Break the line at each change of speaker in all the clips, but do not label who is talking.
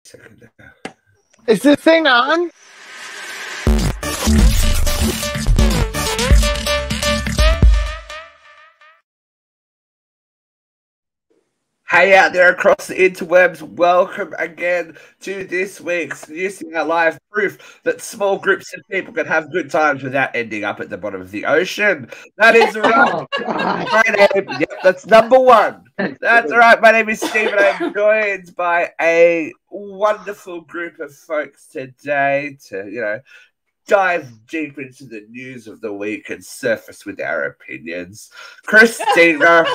second.
Is this thing on?
Hey out there across the interwebs, welcome again to this week's Using Our Live proof that small groups of people can have good times without ending up at the bottom of the ocean. That is right. My name, yep, that's number one. That's right. My name is Steve and I'm joined by a wonderful group of folks today to, dive deep into the news of the week and surface with our opinions. Christina,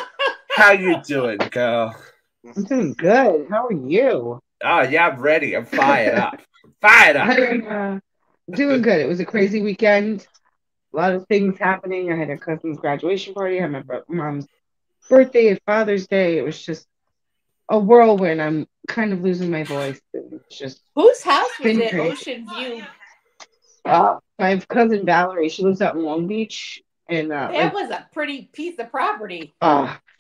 how you doing, girl?
I'm doing good. How are you?
Oh, yeah, I'm ready. I'm fired up. Fired up.
I'm doing good. It was a crazy weekend. A lot of things happening. I had a cousin's graduation party. I had my mom's birthday and Father's Day. It was just a whirlwind. I'm kind of losing my voice. It's just
whose house was
been
it?
crazy.
Ocean View.
My cousin Valerie. She lives out in Long Beach, and
That was a pretty piece of property.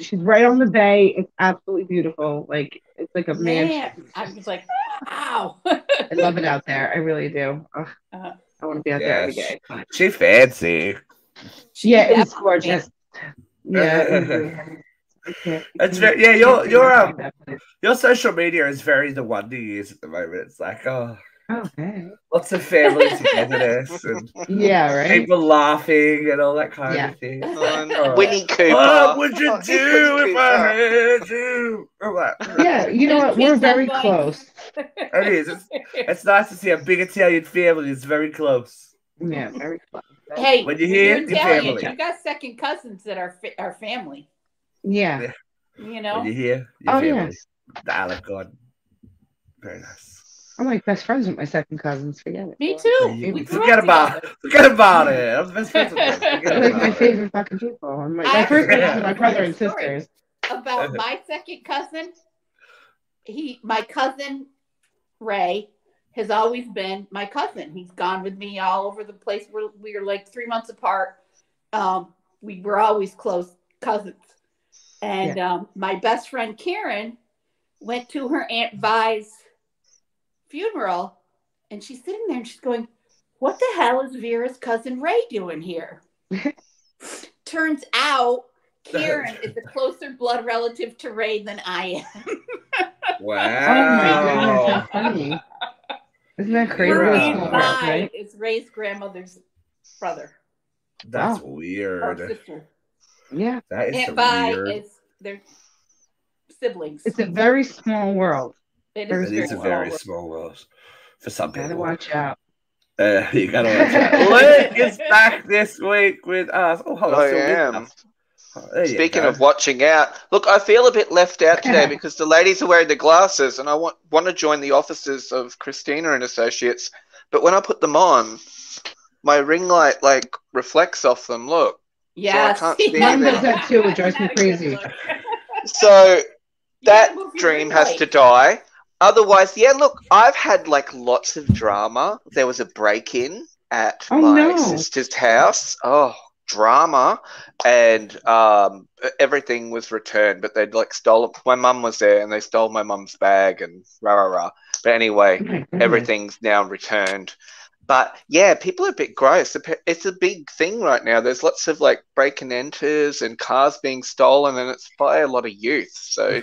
She's right on the bay. It's absolutely beautiful. Like it's like a mansion.
I was like, wow.
I love it out there. I really do. I want to be out there every day.
She fancy.
Yeah, it was gorgeous. Yeah.
It's very, your social media is very the one to use at the moment. It's like,
okay.
Lots of family togetherness and
right.
People laughing and all that kind of thing.
Winnie Cooper.
What would you do if I had you?
Yeah, you know what? We're very close.
It is. It's nice to see a big Italian family. It's very close.
Yeah, very close.
Hey,
when you hear
your
family,
you got second cousins that are family.
Yeah.
You know.
When you hear your family, yes. The Alec God. Very nice.
I'm like best friends with my second cousins. Forget it.
Me too.
Forget about it. I'm best friends with them.
They're like my favorite fucking people. I'm like my first cousins, my brother and sisters.
About my second cousin, my cousin Ray has always been my cousin. He's gone with me all over the place. We were like 3 months apart. We were always close cousins. And my best friend Karen went to her Aunt Vi's funeral, and she's sitting there and she's going, what the hell is Vera's cousin Ray doing here? Turns out Karen is a closer blood relative to Ray than I am.
Wow.
Oh my goodness, that's funny. Isn't that crazy?
Right? It's Ray's grandmother's brother.
That's weird.
Or sister.
Yeah.
That is
Aunt
weird.
is their siblings.
It's a very small world.
It
is a very small world for some people.
Gotta watch out.
You gotta watch out. Luke is back this week with us.
I am. Speaking of watching out, look, I feel a bit left out today because the ladies are wearing the glasses, and I want to join the offices of Christina and Associates. But when I put them on, my ring light reflects off them. Look.
Yeah,
so I can't see
mine does that too. It drives me crazy.
So that dream has to die. Otherwise, look, I've had lots of drama. There was a break-in at my sister's house. Oh, drama. And everything was returned, but they'd stolen. My mum was there and they stole my mum's bag and rah. But anyway, everything's now returned. But yeah, people are a bit gross. It's a big thing right now. There's lots of break and enters and cars being stolen, and it's by a lot of youth. So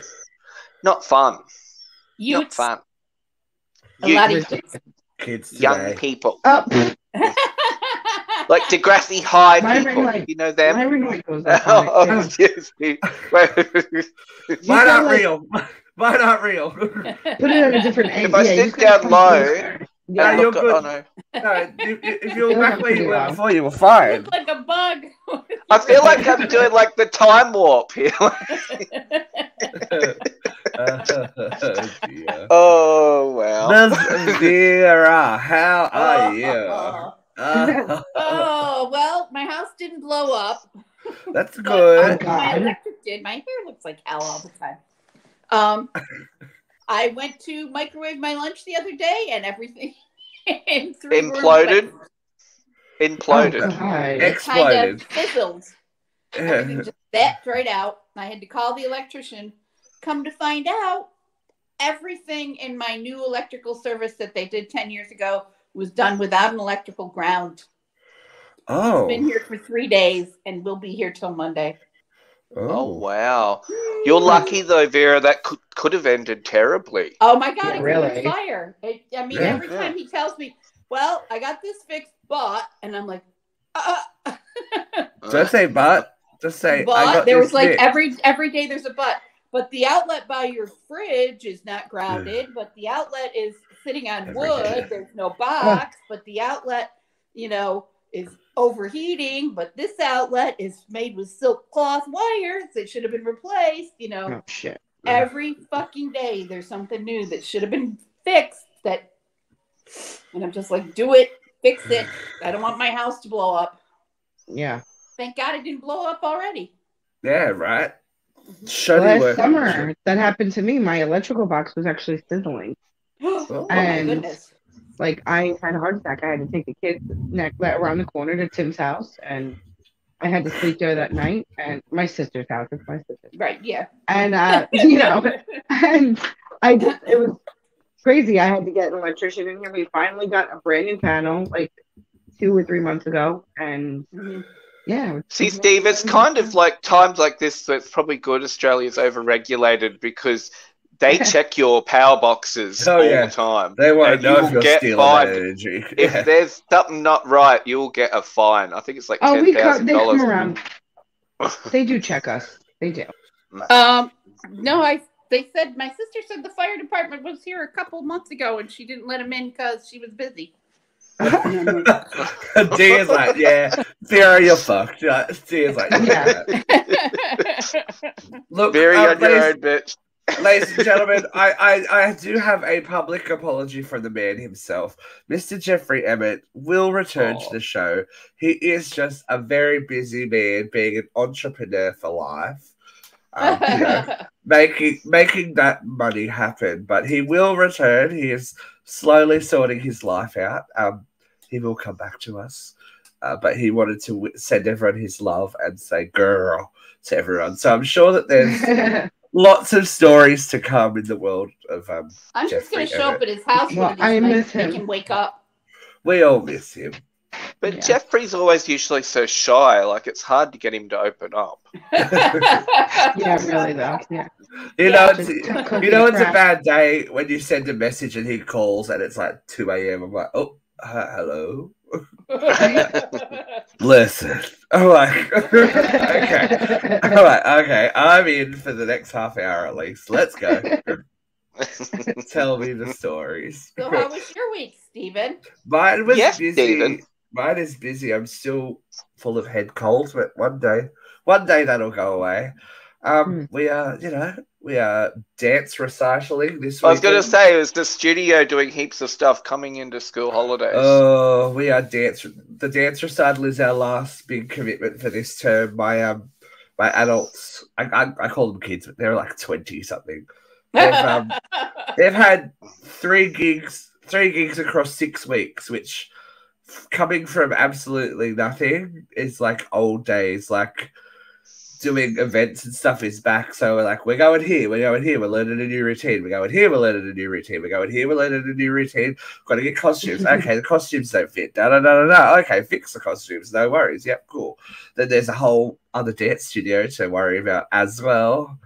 not fun. Not fun.
A lot of
kids today.
Young people.
Oh.
Like Degrassi High people. You know them?
My ring light goes up.
Excuse me.
Mine aren't real. Mine aren't real.
Put it at a different angle.
If I sit down low...
Yeah, you're good. No, if you were back where you were before, you were fine.
You look like a bug.
I feel like I'm doing the time warp here. Oh, wow.
Miss Vera, how are you?
Oh, well, my house didn't blow up.
That's good.
My electric did. My hair looks like hell all the time. I went to microwave my lunch the other day and everything
imploded. Exploded.
Kind of fizzled. Everything just zapped right out. I had to call the electrician. Come to find out, everything in my new electrical service that they did 10 years ago was done without an electrical ground.
Oh.
It's been here for 3 days and we'll be here till Monday.
Oh, wow. You're lucky, though, Vera. That could have ended terribly.
Oh, my God.
Yeah,
It's
really?
a fire. Every time he tells me, well, I got this fixed, but, and I'm like,
Don't say but. Just say,
but.
I got
There
this
was like
fixed.
every day there's a but. But the outlet by your fridge is not grounded, but the outlet is sitting on wood. There's no box, but the outlet, is overheating. But this outlet is made with silk cloth wires that should have been replaced.
Oh, shit.
Every fucking day there's something new that should have been fixed. And I'm just like, do it, fix it. I don't want my house to blow up.
Yeah.
Thank God it didn't blow up already.
Yeah, right.
Last summer, that happened to me. My electrical box was actually sizzling.
Oh,
and,
my goodness.
Like, I had a heart attack. I had to take the kids around the corner to Tim's house, and I had to sleep there that night. And my sister's house. It's my sister's.
Right, yeah.
And, and it was crazy. I had to get an electrician in here. We finally got a brand new panel, like 2 or 3 months ago. And... yeah.
See, Steve, it's kind of like times like this that it's probably good Australia's overregulated because they check your power boxes all the time.
They want to know if you're stealing energy.
If there's something not right, you'll get a fine. I think it's like $10,000.
They come around. They do check us. They do.
No, they said, my sister said the fire department was here a couple months ago and she didn't let them in because she was busy.
Dean's like, yeah, Vera, you're fucked. Dean's like, yeah. Look,
very on your own, bitch.
Ladies and gentlemen, I do have a public apology from the man himself. Mr. Jeffrey Emmett will return to the show. He is just a very busy man, being an entrepreneur for life. Making that money happen, but he will return. He is slowly sorting his life out. He will come back to us, but he wanted to send everyone his love and say "girl" to everyone. So I'm sure that there's lots of stories to come in the world of
I'm just going to show up at his house.
Well, I miss him.
Make him wake up.
We all miss him.
But Jeffrey's always usually so shy. Like, it's hard to get him to open up.
Yeah, really, though. Yeah.
It's a bad day when you send a message and he calls and it's like 2 a.m. I'm like, oh, hello. Listen. I'm like, okay. I'm like, okay, I'm in for the next half hour at least. Let's go. Tell me the stories.
So how was your week, Stephen?
Mine was busy.
Steven.
Mine is busy. I'm still full of head colds, but one day that'll go away. We are dance reciting this week.
I was going to say, it was the studio doing heaps of stuff coming into school holidays.
Oh, we are the dance recital is our last big commitment for this term. My adults, I call them kids, but they're like 20 something. They've had three gigs across 6 weeks, which coming from absolutely nothing is like old days. Like doing events and stuff is back. So we're going here, we're learning a new routine. We're going here, we're learning a new routine. We're going here, we're learning a new routine. Got to get costumes. Okay, the costumes don't fit. No. Okay, fix the costumes. No worries. Yep, cool. Then there's a whole other dance studio to worry about as well.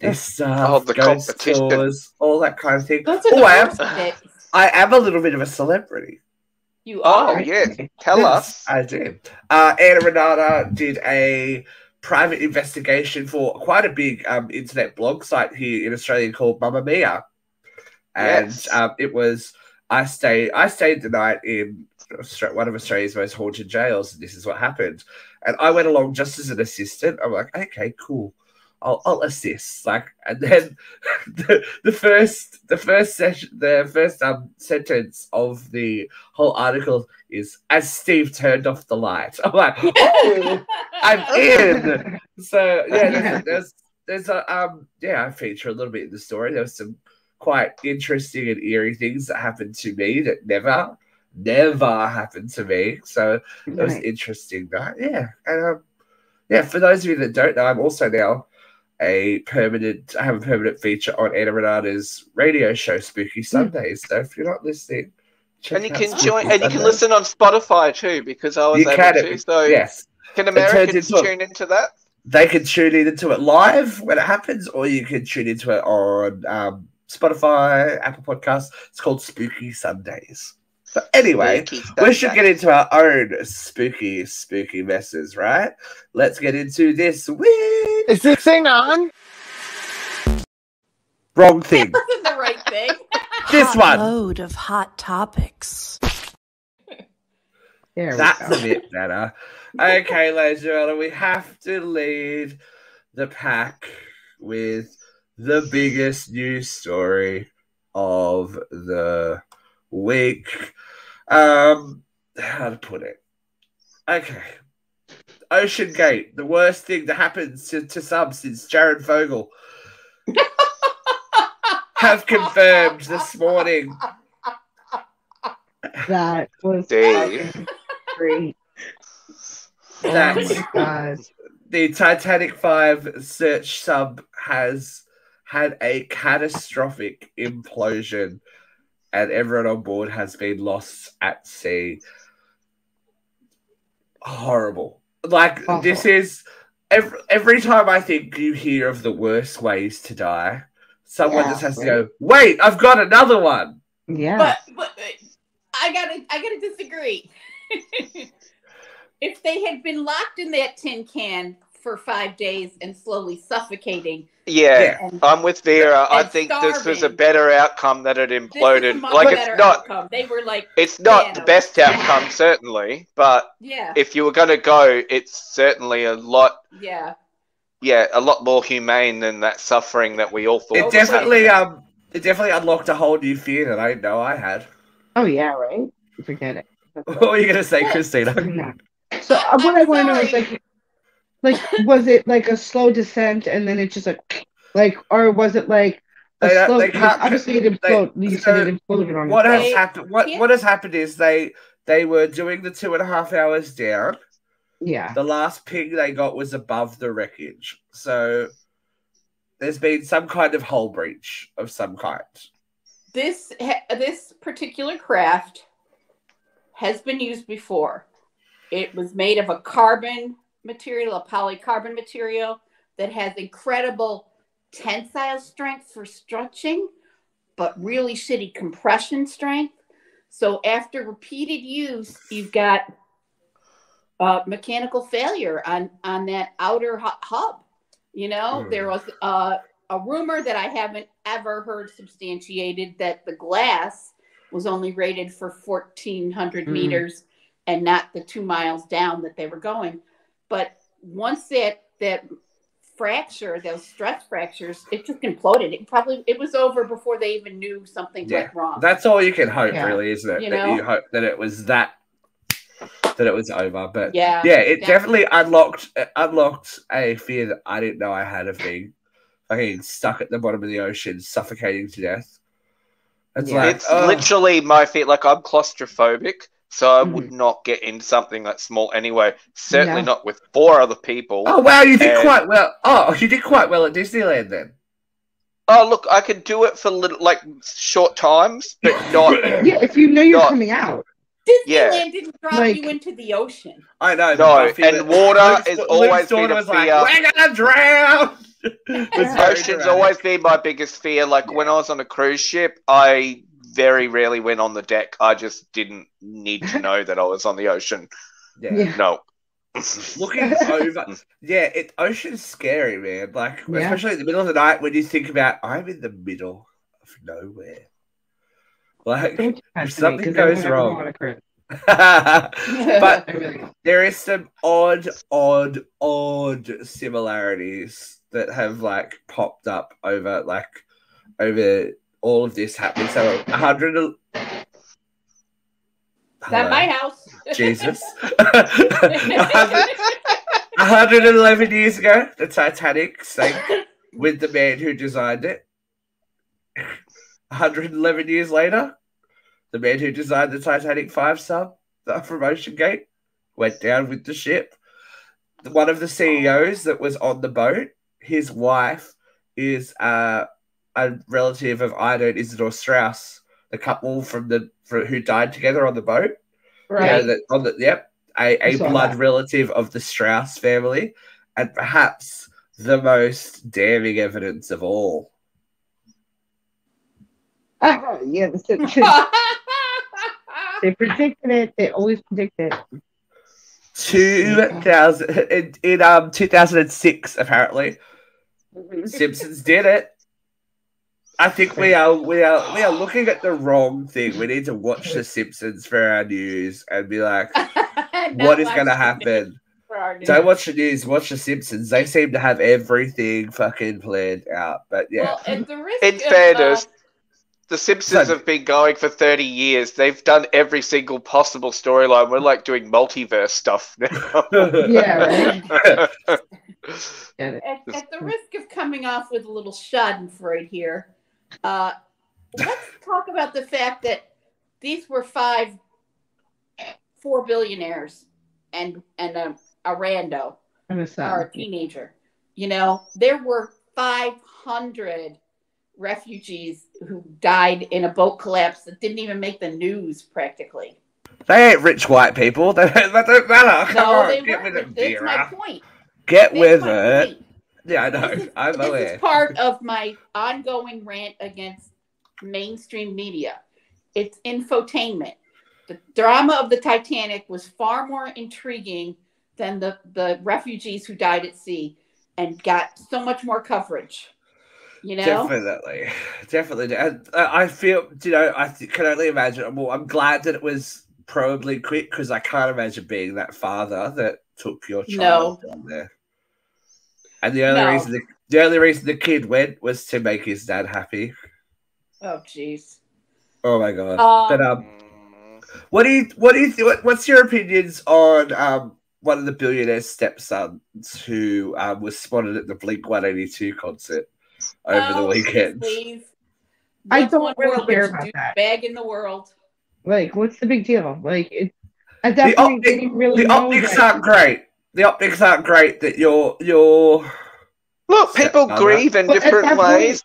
This stuff,
the
ghost
competition,
tours, all that kind of thing.
I
am a little bit of a celebrity.
You are?
Oh, yeah. Tell us.
I did. Anna Renata did a private investigation for quite a big internet blog site here in Australia called Mamma Mia. And it was, I stayed the night in one of Australia's most haunted jails, and this is what happened. And I went along just as an assistant. I'm like, okay, cool. I'll assist. And then the first sentence of the whole article is, as Steve turned off the light. I'm like, oh, I'm in. So yeah, there's I feature a little bit in the story. There was some quite interesting and eerie things that happened to me that never happened to me. So it was interesting. And for those of you that don't know, I'm also now a permanent feature on Anna Renata's radio show, Spooky Sundays. So if you're not listening,
and you can join, and you can listen on Spotify too, because I was able to. So
yes,
can Americans tune into that?
They can tune into it live when it happens, or you can tune into it on Spotify, Apple Podcasts. It's called Spooky Sundays. But anyway, we should get into our own spooky messes, right? Let's get into this week.
Is this thing on?
Wrong thing.
That wasn't the right thing.
This one.
Load of hot topics.
That's a bit better. Okay, ladies and gentlemen, we have to lead the pack with the biggest news story of the week. How to put it? Okay. Ocean Gate, the worst thing that happens to some since Jared Fogle have confirmed this morning.
That was great.
That
oh my God.
The Titanic 5 search sub has had a catastrophic implosion and everyone on board has been lost at sea. Horrible. Like, this is... Every time I think you hear of the worst ways to die, someone just has to go, wait, I've got another one.
Yeah.
But I gotta disagree. If they had been locked in that tin can for 5 days and slowly suffocating.
Yeah, I'm with Vera. I think this was a better outcome that it imploded. Like, it's not.
Outcome. They were like,
it's not the best outcome, certainly, but if you were going to go, it's certainly a lot.
Yeah,
a lot more humane than that suffering that we all thought.
It definitely unlocked a whole new fear that I didn't know I had.
Oh yeah, right. Forget it.
What were you gonna say, Christina?
No. So what I want to know is like, was it like a slow descent and then it just like, or was it like a slow? Obviously, it imploded. You said it imploded on
what has happened? What has happened is they were doing the 2.5 hours down.
Yeah.
The last ping they got was above the wreckage, so there's been some kind of hull breach of some kind.
This particular craft has been used before. It was made of a carbon material, a polycarbon material that has incredible tensile strength for stretching, but really shitty compression strength. So after repeated use, you've got mechanical failure on that outer hub. You know, there was a rumor that I haven't ever heard substantiated that the glass was only rated for 1,400 meters and not the 2 miles down that they were going. But once that fracture, those stress fractures, it just imploded. It was over before they even knew something went wrong.
That's all you can hope, really, isn't it? That you hope that it was that it was over. But it definitely unlocked a fear that I didn't know I had of being fucking stuck at the bottom of the ocean, suffocating to death. It's
literally my fear. Like, I'm claustrophobic, so I would not get into something that small anyway. Certainly not with 4 other people.
Oh wow, you did quite well. Oh, you did quite well at Disneyland then.
Oh look, I could do it for short times, but not.
If you know you're coming out.
Disneyland didn't drop you into the ocean.
I know.
No, and water is always been a fear.
We're gonna drown.
The ocean's always been my biggest fear. Like, when I was on a cruise ship, I very rarely went on the deck. I just didn't need to know that I was on the ocean. No.
Looking over, ocean's scary, man. Like, especially in the middle of the night when you think about, I'm in the middle of nowhere. Like, if something goes wrong. But there is some odd similarities that have popped up over all of this happening. So 100.
At my house.
Jesus. 111 years ago, the Titanic sank with the man who designed it. 111 years later, the man who designed the Titanic 5 sub from Ocean Gate went down with the ship. One of the CEOs that was on the boat his wife is a relative of Ida and Isidore Strauss, the couple who died together on the boat.
Right.
A blood relative of the Strauss family, and perhaps the most damning evidence of all.
Yeah, they predicted it. They always predict it.
2006, apparently, Simpsons did it. I think we are looking at the wrong thing. We need to watch The Simpsons for our news and be like, what is going to happen? Don't watch the news, watch The Simpsons. They seem to have everything fucking planned out. But yeah.
Well, at the risk
in fairness, The Simpsons have been going for 30 years. They've done every single possible storyline. We're like doing multiverse stuff now.
Yeah, right.
At the risk of coming off with a little schadenfreude here, let's talk about the fact that these were four billionaires and a rando or a teenager. You know, there were 500 refugees who died in a boat collapse that didn't even make the news practically.
They ain't rich white people. That don't matter.
No, they weren't. That's my point.
Get with it. Yeah, I know. I'm aware.
This is part of my ongoing rant against mainstream media. It's infotainment. The drama of the Titanic was far more intriguing than the refugees who died at sea and got so much more coverage. You know?
Definitely. I feel, I can only imagine. Well, I'm glad that it was probably quick because I can't imagine being that father that took your child down there. And the only reason the kid went was to make his dad happy.
Oh, jeez.
Oh my god. But what's your opinions on one of the billionaire's stepsons who was spotted at the Blink-182 concert over the weekend?
I don't really care about that.
Bag in the world.
Like, what's the big deal? Like, at that point, they didn't really know.
Optics aren't great. The optics aren't great that you're.
Look, people grieve in different ways.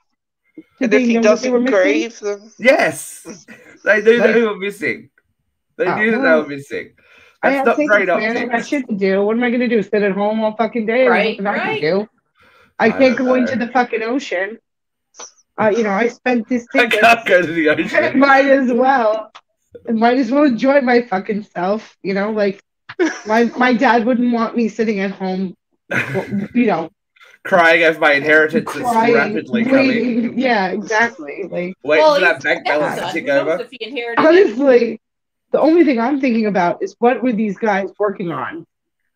And if he doesn't grieve them.
Yes. They knew that they were missing. They knew that they were missing. That's not great optics.
I got shit to do. What am I going to do? Sit at home all fucking day? Right. What am I do? I can't go into the fucking ocean. I spent this ticket.
I can't go to the ocean.
Might as well enjoy my fucking self. Like my dad wouldn't want me sitting at home,
crying over my inheritance that's rapidly coming.
Yeah, exactly. Like
waiting for that bank balance to take over.
Honestly, the only thing I'm thinking about is what were these guys working on?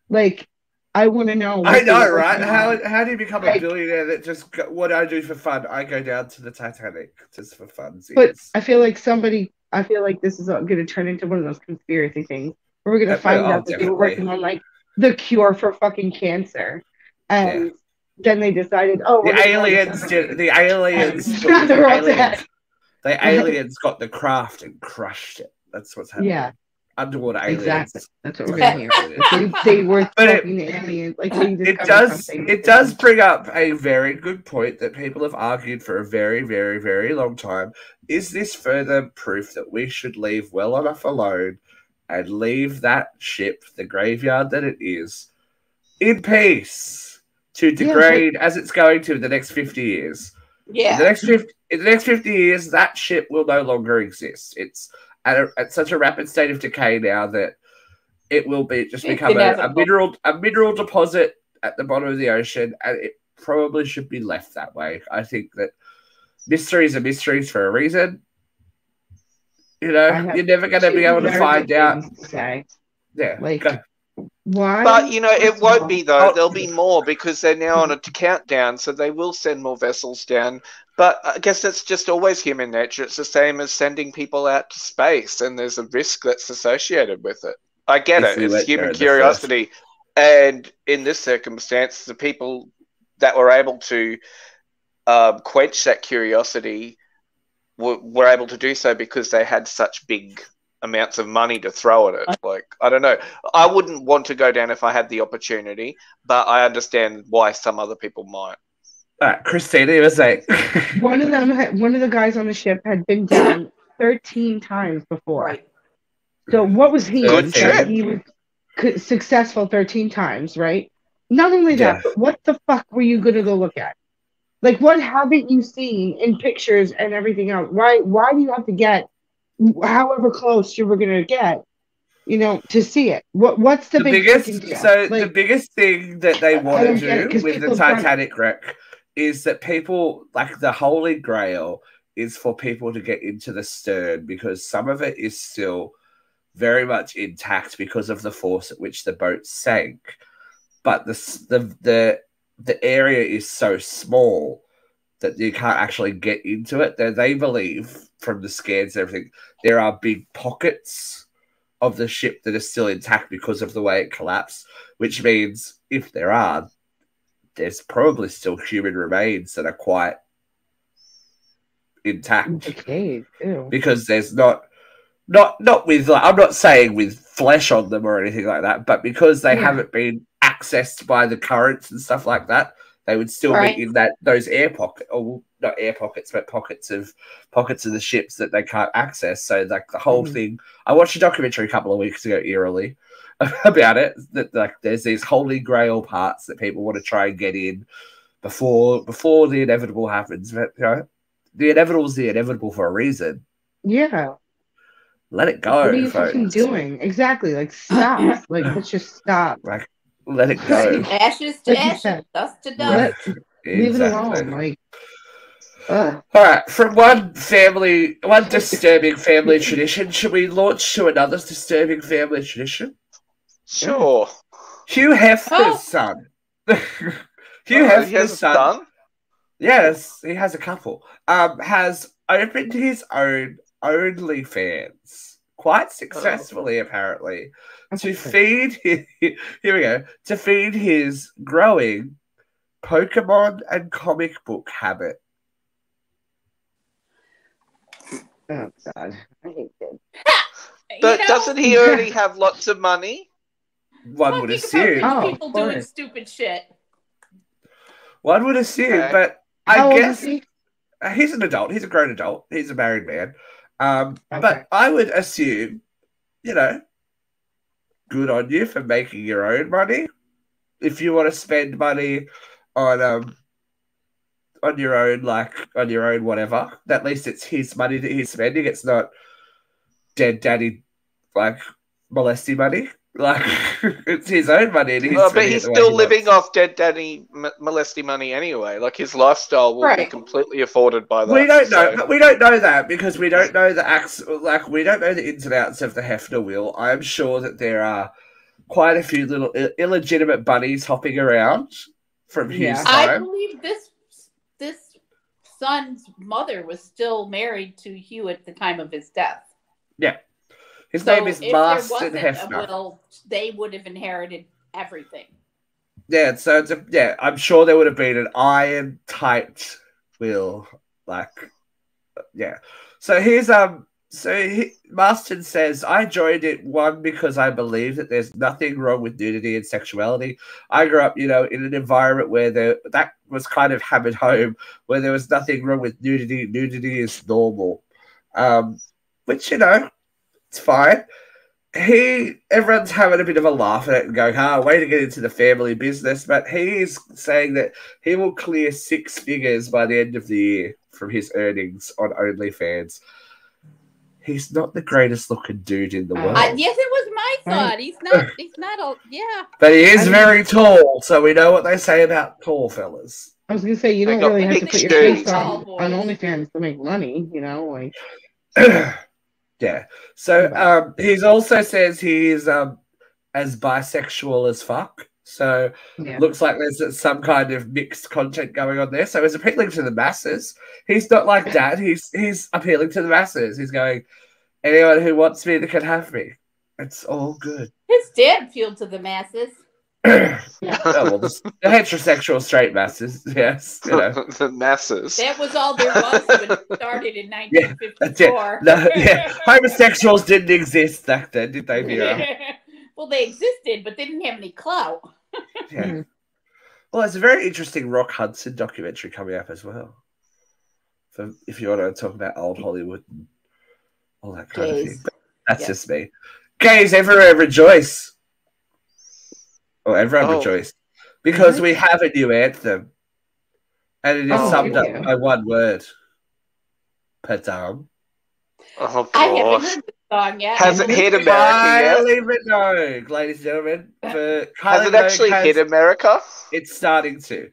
Like, I want to know.
I know, right? How do you become a billionaire that just what I do for fun? I go down to the Titanic just for fun.
But I feel like this is going to turn into one of those conspiracy things where we're going to find out that they were working on like the cure for fucking cancer, and then they decided,
the aliens got the craft and crushed it. That's what's happening.
Yeah.
Underwater aliens.
Exactly. That's what we're going to hear. they were talking to aliens. Like,
it does bring up a very good point that people have argued for a very, very, very long time. Is this further proof that we should leave well enough alone and leave that ship, the graveyard that it is, in peace to degrade as it's going to in the next 50 years?
Yeah.
In the next 50 years, that ship will no longer exist. It's at such a rapid state of decay now that it will become a mineral deposit at the bottom of the ocean, and it probably should be left that way. I think that mysteries are mysteries for a reason. You're never going to be able to find out. Yeah,
like why?
But it won't be though. There'll be more because they're now on a countdown, so they will send more vessels down. But I guess that's just always human nature. It's the same as sending people out to space, and there's a risk that's associated with it. I get it. It's human curiosity. And in this circumstance, the people that were able to quench that curiosity were able to do so because they had such big amounts of money to throw at it. Like, I don't know. I wouldn't want to go down if I had the opportunity, but I understand why some other people might.
Christina, you were saying.
one of the guys on the ship had been down 13 times before.
Right.
So what was he?
Good trip.
He was successful 13 times, right? Not only that,
Yeah.
but what the fuck were you going to go look at? Like, what haven't you seen in pictures and everything else? Why do you have to get however close you were going to get, to see it? What's the big freaking deal?
So the biggest thing that they want to do with the Titanic wreck is that people, like the Holy Grail, is for people to get into the stern because some of it is still very much intact because of the force at which the boat sank. But the area is so small that you can't actually get into it. They believe from the scans and everything, there are big pockets of the ship that are still intact because of the way it collapsed, which means if there are, there's probably still human remains that are quite intact.
Okay,
because there's not with, like, I'm not saying with flesh on them or anything like that, but because they haven't been accessed by the currents and stuff like that, they would still be in those air pockets, or not air pockets, but pockets of the ships that they can't access. So like the whole thing, I watched a documentary a couple of weeks ago, eerily, about it. That like there's these Holy Grail parts that people want to try and get in before the inevitable happens. But the inevitable is the inevitable for a reason.
Yeah.
Let it go.
What are you fucking doing? Exactly. Like, stop. Like, let's just stop.
Like, let it go.
Ashes to ashes, dust to dust.
Leave it alone. Like,
all right. From one disturbing family tradition, should we launch to another disturbing family tradition?
Sure.
Hugh Hefner's son. Hugh Hefner's son. Yes, he has a couple. Has opened his own OnlyFans quite successfully, apparently, to feed his growing Pokemon and comic book habit.
Oh God, I hate that.
But doesn't he already have lots of money?
One would assume.
People doing stupid shit.
One would assume, but I guess he's an adult. He's a grown adult. He's a married man. But I would assume, good on you for making your own money. If you want to spend money on your own, whatever, at least it's his money that he's spending. It's not dead daddy, molesty money. Like, it's his own money. And
but he's still living off dead daddy molesty money anyway. Like, his lifestyle will be completely afforded by that.
We don't know, but we don't know that because we don't know we don't know the ins and outs of the Hefner will. I'm sure that there are quite a few little illegitimate bunnies hopping around from his time.
I believe this son's mother was still married to Hugh at the time of his death.
Yeah. His name is Marston Hefner.
Will, they would have inherited everything.
Yeah, so I'm sure there would have been an iron tight will, So here's Marston says, I joined it, one, because I believe that there's nothing wrong with nudity and sexuality. I grew up, in an environment where that was kind of hammered home, where there was nothing wrong with nudity. Nudity is normal, which, it's fine. Everyone's having a bit of a laugh at it and going, way to get into the family business. But he's saying that he will clear 6 figures by the end of the year from his earnings on OnlyFans. He's not the greatest looking dude in the world.
Yes, it was my thought. He's not
But he is very tall, so we know what they say about tall fellas.
I was going to say, you don't really have to put your face on OnlyFans to make money,
Yeah. So he also says he is as bisexual as fuck. So looks like there's some kind of mixed content going on there. So he's appealing to the masses. He's not like that. He's appealing to the masses. He's going, anyone who wants me that can have me. It's all good.
His dad appealed to the masses.
The heterosexual straight masses, yes.
The masses.
That was all there was when it started in 1954.
Homosexuals didn't exist back then, did they, Vera?
Well, they existed, but they didn't have any clout.
Well, there's a very interesting Rock Hudson documentary coming up as well. For if you want to talk about old Hollywood and all that kind of thing. But that's just me. Gays everywhere rejoice. Or everyone rejoice. Because we have a new anthem. And it is summed up by one word. Padam.
Oh,
I haven't heard the song yet.
Has it hit America yet?
Kylie Minogue, ladies and gentlemen.
Has it actually hit America?
It's starting to.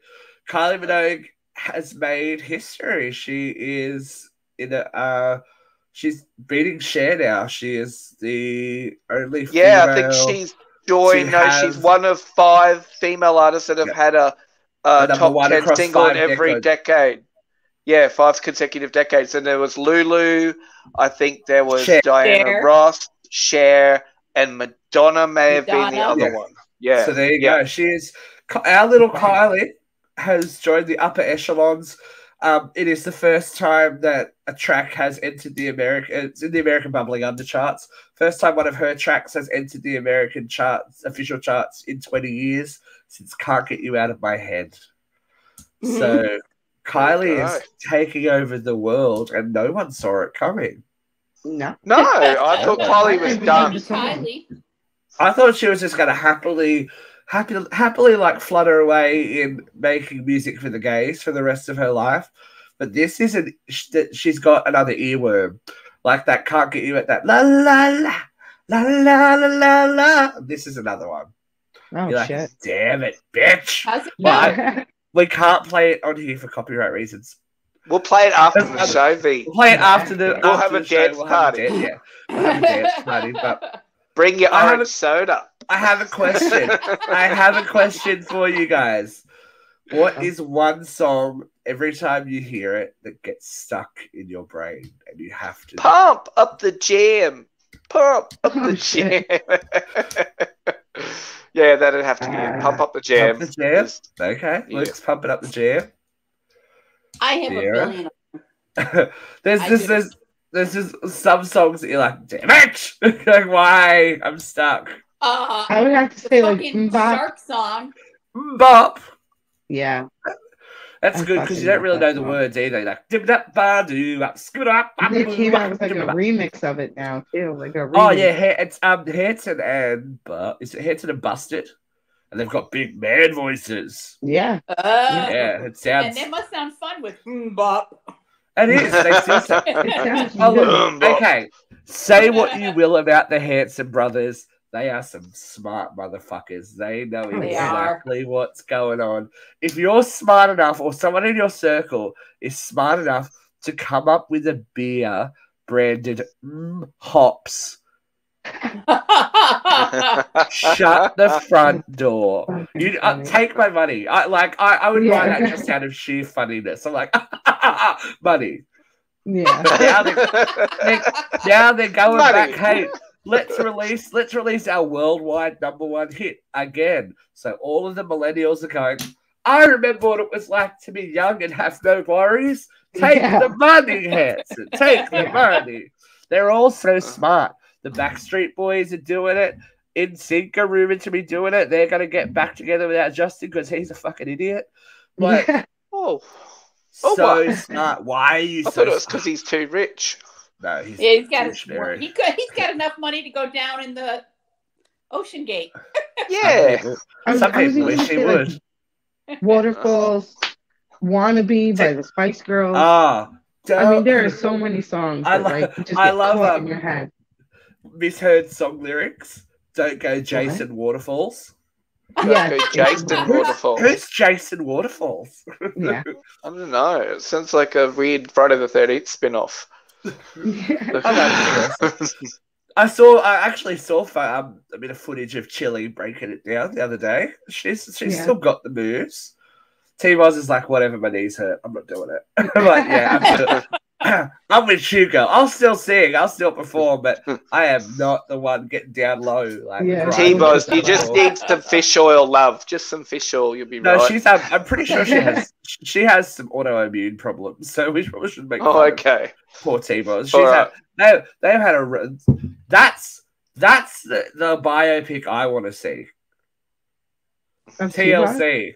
Kylie Minogue has made history. She is in a she's beating Cher now. She is the only female.
I think she's joined. She's one of 5 female artists that have had a top 10 single in every decade. Yeah, 5 consecutive decades. And there was Lulu. I think there was Diana Ross, Cher, and Madonna may have been the other one. Yeah.
So there you go. She is our little Kylie has joined the upper echelons. It is the first time that a track has entered the American Bubbling Under charts. First time one of her tracks has entered the American charts, official charts, in 20 years since "Can't Get You Out of My Head." So Kylie is taking over the world, and no one saw it coming.
No,
I thought Kylie was done.
I thought she was just going to happily like flutter away in making music for the gays for the rest of her life. But this isn't. She's got another earworm, like that. Can't Get You at that la la la la la la la la. This is another one.
Oh,
you're
shit!
Like, damn it, bitch!
But
we can't play it on here for copyright reasons.
We'll play it after the show, V.
We'll play it after the.
We'll have a dance party.
We'll have a dance party, but
bring your orange soda.
I have a question. I have a question for you guys. What is one song every time you hear it that gets stuck in your brain and you have to
pump up the jam? Pump up the jam. Yeah, that'd have to be it. Pump up the jam.
Pump the jam. Okay, Luke's pumping up the jam.
I have a billion.
There's just some songs that you're like, damn it! Like, why? I'm stuck.
I would have to say like
Shark song.
Bop.
Yeah.
That's good because you don't really know the words either. Like,
they came out with like a remix of it now too, like a remix.
Oh yeah, it's Hanson and is it Hanson and Busted? And they've got big man voices.
Yeah.
Yeah, it sounds.
And they must sound fun with bop.
It is. They still sound. Okay, say what you will about the Hanson brothers. They are some smart motherfuckers. They know exactly what's going on. If you're smart enough, or someone in your circle is smart enough to come up with a beer branded hops, shut the front door. You take my money. I would buy that just out of sheer funniness. I'm like, money.
Yeah.
Now they're going back. Hey, let's release our worldwide #1 hit again. So all of the millennials are going, I remember what it was like to be young and have no worries. Take the money, Hanson. Take the money. They're all so smart. The Backstreet Boys are doing it. NSYNC are rumored to be doing it. They're going to get back together without Justin because he's a fucking idiot. But so smart. Why are you so
I thought it was because he's too rich.
No,
he's got enough money to go down in the Ocean Gate.
Yeah.
Some people wish he would.
Waterfalls, Wannabe by the Spice Girls. I mean, there are so many songs that I love in your head.
Misheard song lyrics. Don't go Jason Waterfalls.
Yeah, Jason Waterfalls.
Who's Jason Waterfalls?
Yeah,
I don't know. It sounds like a weird Friday the 13th spin-off.
I actually saw a bit of footage of Chili breaking it down the other day. She's still got the moves. T-Boz is like, whatever, my knees hurt. I'm not doing it. I'm like, yeah, I'm with you, girl. I'll still sing, I'll still perform, but I am not the one getting down low. Like
T-Boz, you just need some fish oil, love. Just some fish oil, you'll be right.
No, I'm pretty sure she has some autoimmune problems, so we probably should make.
Oh, okay.
Poor T-Boz. They've had a. That's the biopic I want to see. TLC.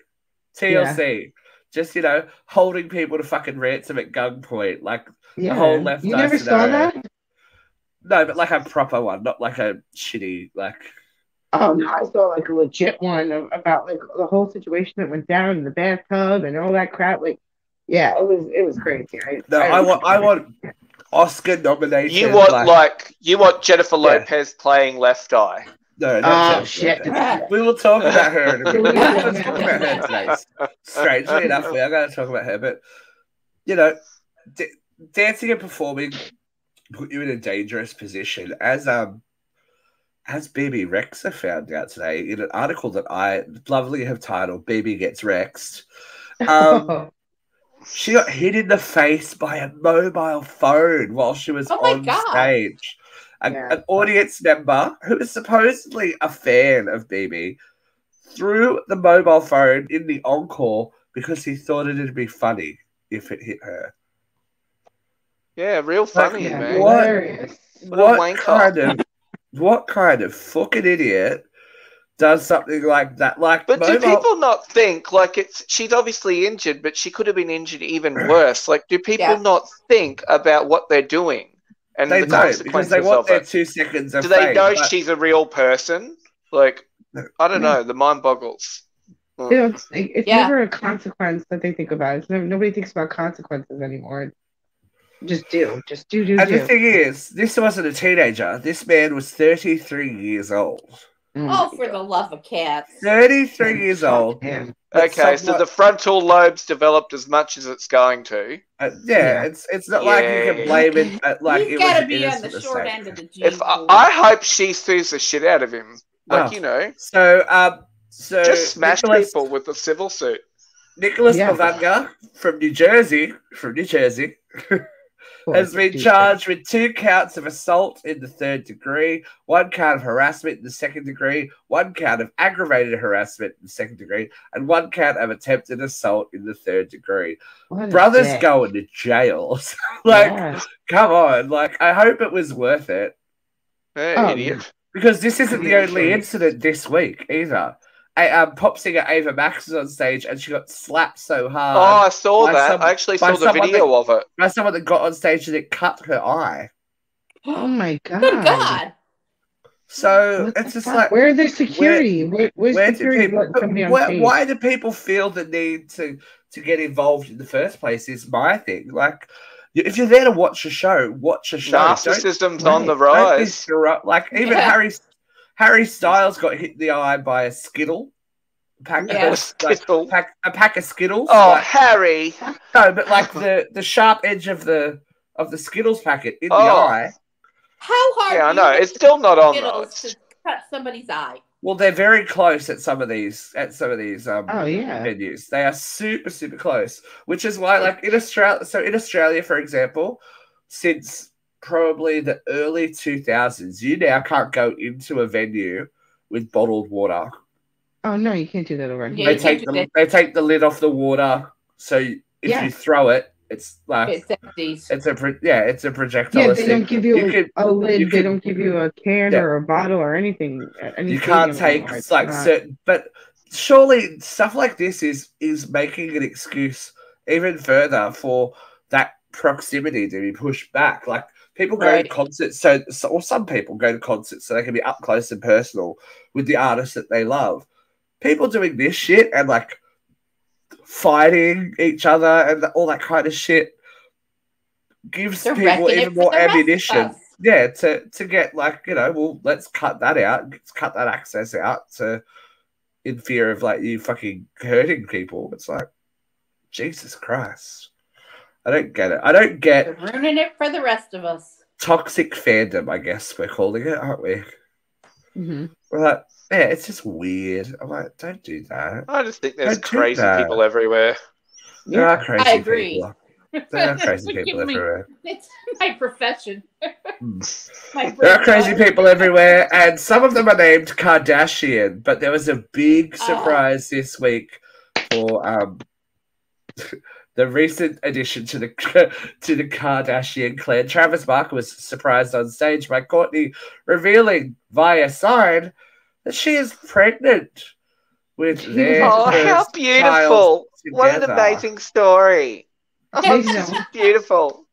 TLC. Just, holding people to fucking ransom at gunpoint. Like,
Yeah.
the whole left
You never saw that?
No, but like a proper one, not like a shitty, like...
Oh, no, I saw like a legit one about like the whole situation that went down in the bathtub and all that crap. Like, yeah, it was crazy.
I want Oscar nomination.
You want Jennifer Lopez playing Left Eye.
No, not
shit.
We will talk about her in a minute. We'll talk about her today. Strangely enough, we are going to talk about her, but dancing and performing put you in a dangerous position, as BB Rexa found out today in an article that I lovely have titled "BB Gets Rexed." She got hit in the face by a mobile phone while she was on stage. An audience member who is supposedly a fan of BB threw the mobile phone in the encore because he thought it'd be funny if it hit her.
Yeah, real funny, man.
What kind of fucking idiot does something like that? But
do people not think like she's obviously injured, but she could have been injured even worse? Like, do people not think about what they're doing and
they
the
don't,
consequences
because they want
of
their
it?
2 seconds of
Do they
fame,
know she's a real person? Like, I don't know. The mind boggles.
They don't think, it's never a consequence that they think about. Nobody thinks about consequences anymore. Just do.
And the thing is, this wasn't a teenager. This man was 33 years old.
For the love of cats.
33 years old.
Okay, so the frontal lobe's developed as much as it's going to.
It's not like you can blame it. Like
He's
it
got
was
to be on the short end of the gene
If
pool.
I hope she sues the shit out of him. Like,
So
just smash people with a civil suit.
Nicholas Mavanga from New Jersey, has been charged with 2 counts of assault in the 3rd degree, 1 count of harassment in the 2nd degree, 1 count of aggravated harassment in the 2nd degree, and 1 count of attempted assault in the 3rd degree. Brothers going to jail. Come on. Like, I hope it was worth it.
Idiot.
Because this isn't the only incident this week either. Pop singer Ava Max was on stage and she got slapped so hard.
Oh, I saw that. I actually saw the video of it.
By someone that got on stage and it cut her eye.
Oh my God.
Good God.
So it's just like,
where's the security? Where's security?
Why do people feel the need to get involved in the first place is my thing. Like, if you're there to watch a show, watch a show.
Narcissism's on the rise.
Like, even Harry Styles got hit in the eye by a Skittle. A pack of Skittles.
Oh, Harry!
No, but like the sharp edge of the Skittles packet in the eye.
How hard?
Yeah, I know. It's still not on though.
To cut somebody's eye.
Well, they're very close at some of these venues. They are super, super close, which is why, like, in Australia, for example, since probably the early 2000s, you now can't go into a venue with bottled water.
Oh no, you can't do that over
here. They take the lid off the water, so if you throw it, it's like it's a projectile.
Yeah, they don't give you a lid. They don't give you a can or a bottle or anything.
You can't take certain, but surely stuff like this is making an excuse even further for that proximity to be pushed back. Like, people go to concerts, or some people go to concerts so they can be up close and personal with the artists that they love. People doing this shit and like fighting each other and all that kind of shit gives people even more ammunition. Yeah, to get, like, well, let's cut that out. Let's cut that access out in fear of, like, you fucking hurting people. It's like, Jesus Christ. I don't get it. I don't get...
They're ruining it for the rest of us.
Toxic fandom, I guess we're calling it, aren't we?
Mm-hmm.
We're like, yeah, it's just weird. I'm like, don't do that.
I just think there's crazy people everywhere.
There are crazy
I agree.
people. There are crazy people everywhere.
It's my profession.
There are crazy people everywhere, and some of them are named Kardashian, but there was a big surprise this week for the recent addition to the Kardashian clan. Travis Barker was surprised on stage by Kourtney revealing via sign that she is pregnant with
He
their
was-
Oh, how
first
beautiful!
child
What an
together.
amazing story. Oh,
I
it's
know.
just beautiful.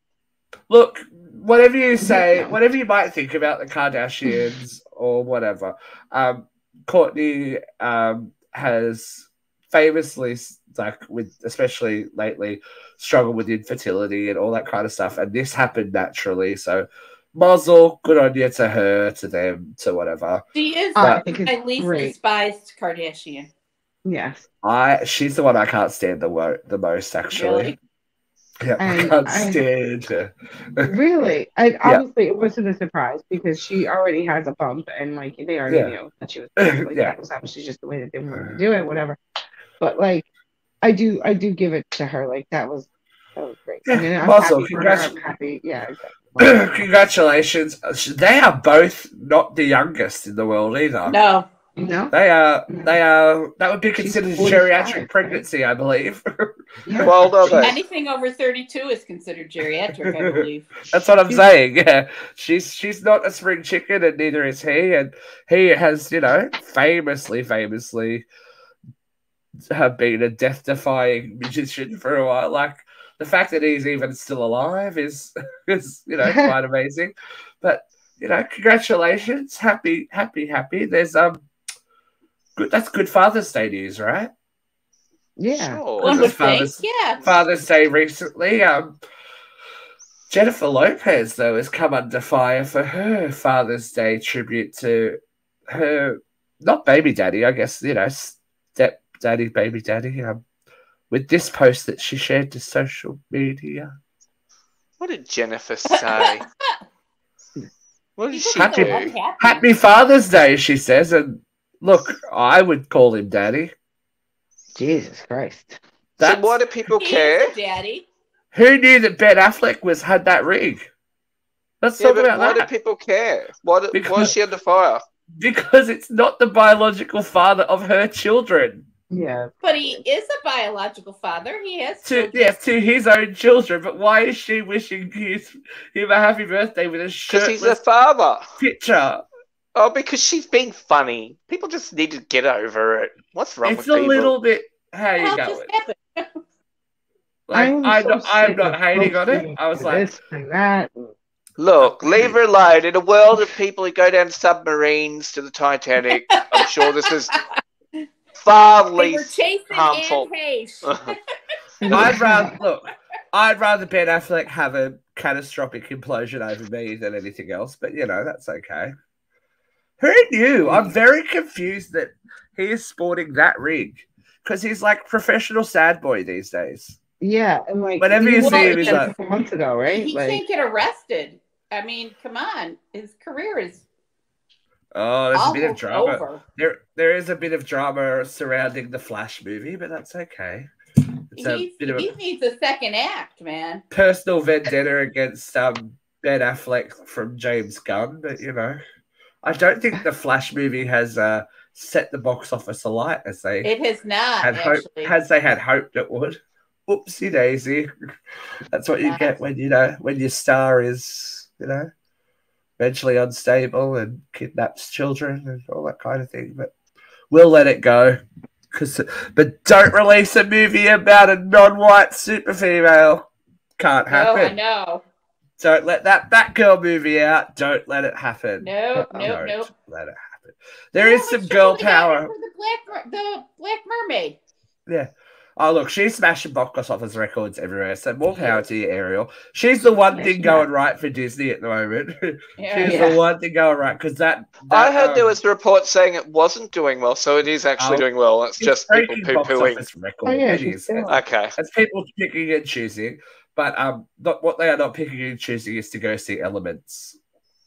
Look, whatever you say,
No.
whatever you might think about the Kardashians or whatever, Courtney has famously, like with especially lately, struggled with infertility and all that kind of stuff, and this happened naturally. So, mazel, good on you to her, to them, to whatever.
She is
I think it's
my least
great.
despised Kardashian.
Yes.
She's the one I can't stand the most, actually.
Really?
Yeah, I
And
can't stand her.
Really, I
Yeah.
obviously it wasn't a surprise because she already has a bump, and like they already
Yeah.
knew that she was like
Yeah.
that was obviously just the way that they wanted to do it, whatever. But like, I do give it to her. Like that was great.
Yeah,
I mean, I'm
Mazel,
happy for her. I'm happy. Yeah, exactly.
Congratulations. They are both not the youngest in the world either.
No.
No,
They are. That would be
She's
considered a
45,
geriatric
right?
pregnancy, I believe.
yeah.
Well done, though.
Anything over 32 is considered geriatric, I believe.
That's what I'm saying. Yeah, she's not a spring chicken, and neither is he. And he has, famously been a death-defying magician for a while. Like the fact that he's even still alive is quite amazing. But congratulations, happy. There's good. That's good Father's Day news, right?
Yeah.
Sure.
One would think,
Father's-
yeah.
Father's Day recently. Jennifer Lopez, though, has come under fire for her Father's Day tribute to her, not baby daddy, I guess, step daddy, baby daddy, with this post that she shared to social media.
What did Jennifer say? What did she
Happy-
do?
Happy Father's Day, she says, and look, I would call him daddy.
Jesus Christ.
So why do people
He
care?
is a daddy.
Who knew that Ben Affleck had that rig? Let's
Yeah,
talk
but
about
why do
that.
people care? Why is
Because-
she under fire?
Because it's not the biological father of her children.
Yeah.
But he is a biological father. He has
To
children.
to his own children, but why is she wishing him a happy birthday with a
Because he's a
shirtless
father.
picture?
Oh, because she's being funny. People just need to get over it. What's wrong
It's
with
a
people?
little bit. How you
Well,
going?
just happened.
Like, I'm
sick
not
of
hating on it.
posting
I was like,
this and that.
Look, leave her alone. In a world of people who go down submarines to the Titanic, I'm sure this is far
They were
least
chasing
harmful.
Anne Heche.
I'd rather Ben Affleck have a catastrophic implosion over me than anything else. But that's okay. Who knew? I'm very confused that he is sporting that rig because he's like professional sad boy these days.
Yeah, and like
Whenever you see him, he's
a
like,
couple months ago, right?
He
Like,
can't get arrested. I mean, come on. His career is
oh, there's a bit of
almost
drama.
over.
There is a bit of drama surrounding the Flash movie, but that's okay. It's a bit of
He
a
needs a second act, man.
personal vendetta against Ben Affleck from James Gunn, but I don't think the Flash movie has set the box office alight as they
It has not
had hope,
actually.
as they had hoped it would. Oopsie daisy. That's what you get when when your star is mentally unstable and kidnaps children and all that kind of thing. But we'll let it go. But don't release a movie about a non-white super female. Can't happen.
No, I know.
Don't let that Batgirl movie out. Don't let it happen.
Nope.
Don't
Let
let it happen. There is some girl power.
The Black Mermaid.
Yeah. Oh, look, she's smashing box office records everywhere. So more power to you, Ariel. She's the one thing going right for Disney at the moment. She's the one thing going right because that
I heard there was a report saying it wasn't doing well, so it is actually doing well. It's just people poo-pooing.
Oh, yeah,
it is.
Okay.
It's people picking and choosing. But what they are not picking and choosing is to go see Elements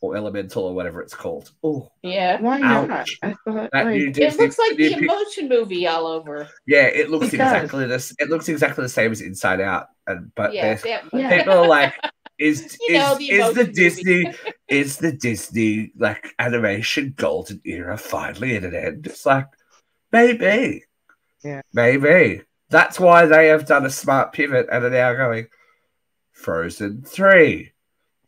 or Elemental or whatever it's called. Oh,
Yeah.
Why not?
ouch.
I thought
That
like,
new
It
Disney-
looks like
new
the
pic-
emotion movie all over.
Yeah, it looks
It
exactly this. It looks exactly the same as Inside Out, but
Yeah,
there's
that one.
people are like, is
You know, the
is the
emotion
Disney
movie.
is the Disney like animation golden era finally at an end? It's like maybe, maybe that's why they have done a smart pivot and are now going Frozen 3,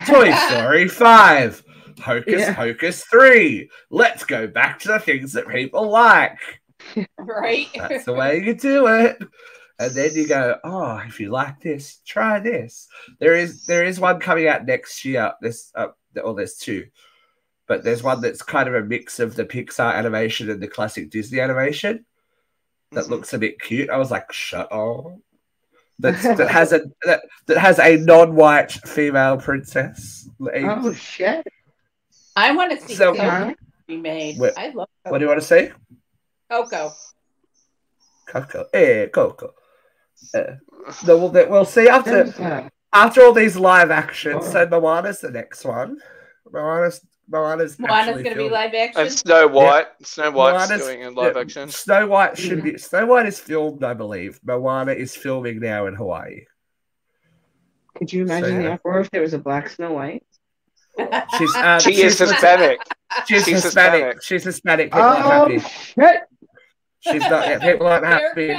Toy Story 5, Hocus Pocus 3. Let's go back to the things that people like.
Right?
That's the way you do it. And then you go, oh, if you like this, try this. There is one coming out next year. There's two, but there's one that's kind of a mix of the Pixar animation and the classic Disney animation that looks a bit cute. I was like, shut up. That has a non-white female princess.
Oh shit!
I want to see
Coco
be made. I love Coco.
What do you want to see?
Coco.
Coco. No, we'll see after all these live actions. So Moana's the next one. Moana's
going to be live action.
And Snow White.
Yeah.
Snow White's doing a live action.
Snow White Snow White is filmed, I believe. Moana is filming now in Hawaii.
Could you imagine the uproar if there was a black Snow White?
She is Hispanic.
She's Hispanic. She's Hispanic. People
aren't happy. Shit.
She's not yet. People aren't happy.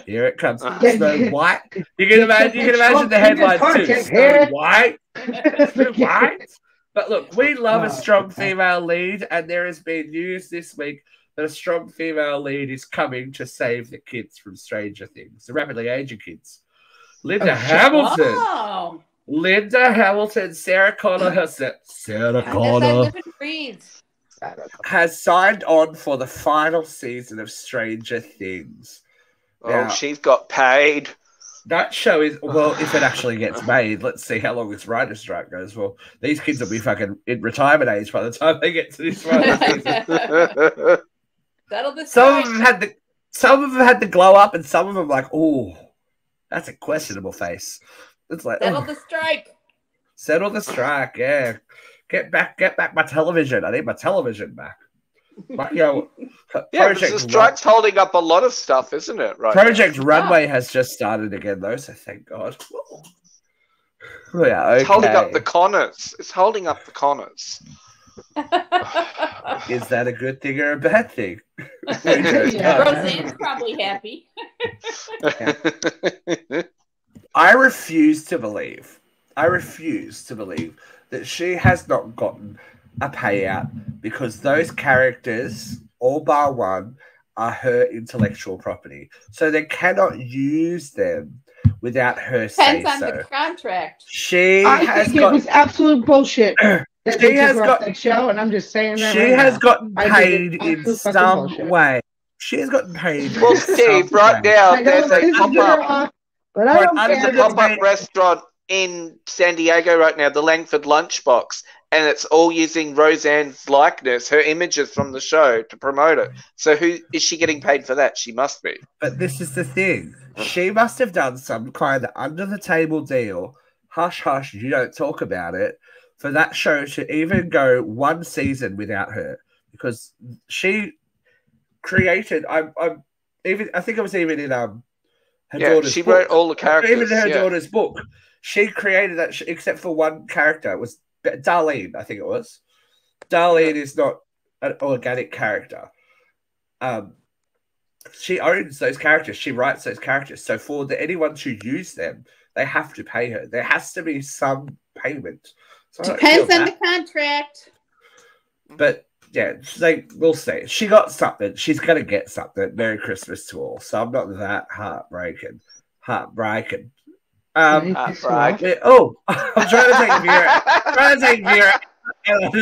Here it comes. Snow White. You can imagine the headlines too. Snow White. Snow White. But look, we love a strong female lead, and there has been news this week that a strong female lead is coming to save the kids from Stranger Things, the rapidly aging kids. Linda Hamilton.
Oh.
Linda Hamilton, Sarah Connor herself. Sarah Connor has signed on for the final season of Stranger Things. Now,
she's got paid.
That show is, well, if it actually gets made, let's see how long this writer's strike goes. Well, these kids will be fucking in retirement age by the time they get to this final season. Some of them had the glow up, and some of them like, oh, that's a questionable face. It's like
settle the strike.
Settle the strike, yeah. Get back my television. I need my television back. But,
the strike's holding up a lot of stuff, isn't it? Right.
Project Runway has just started again, though, so thank God. Yeah, okay.
It's holding up the Connors. It's holding up the Connors.
Is that a good thing or a bad thing?
Roseanne's probably happy.
I refuse to believe that she has not gotten a payout because those characters, all bar one, are her intellectual property. So they cannot use them without her say so.
Depends on the contract.
I think it was absolute bullshit. She has got that show, and I'm just saying that.
She has gotten paid in some way. She has gotten paid.
Well, Steve, right now there's a pop-up.
But I don't
there's a pop-up restaurant in San Diego right now, the Langford Lunchbox, and it's all using Roseanne's likeness, her images from the show to promote it. So who is she getting paid for that? She must be.
But this is the thing. She must have done some kind of under-the-table deal. Hush, hush, you don't talk about it. For that show to even go one season without her. Because she created... I think it was even in... her daughter's
she
book.
wrote all the characters.
Even in her daughter's book. She created that, except for one character. It was Darlene, I think it was. Darlene is not an organic character. She owns those characters. She writes those characters. So for anyone to use them, they have to pay her. There has to be some payment. So
depends on the contract.
But yeah, we'll see. She got something. She's going to get something. Merry Christmas to all. So I'm not that heartbreaking. Oh, I'm trying to take Vera.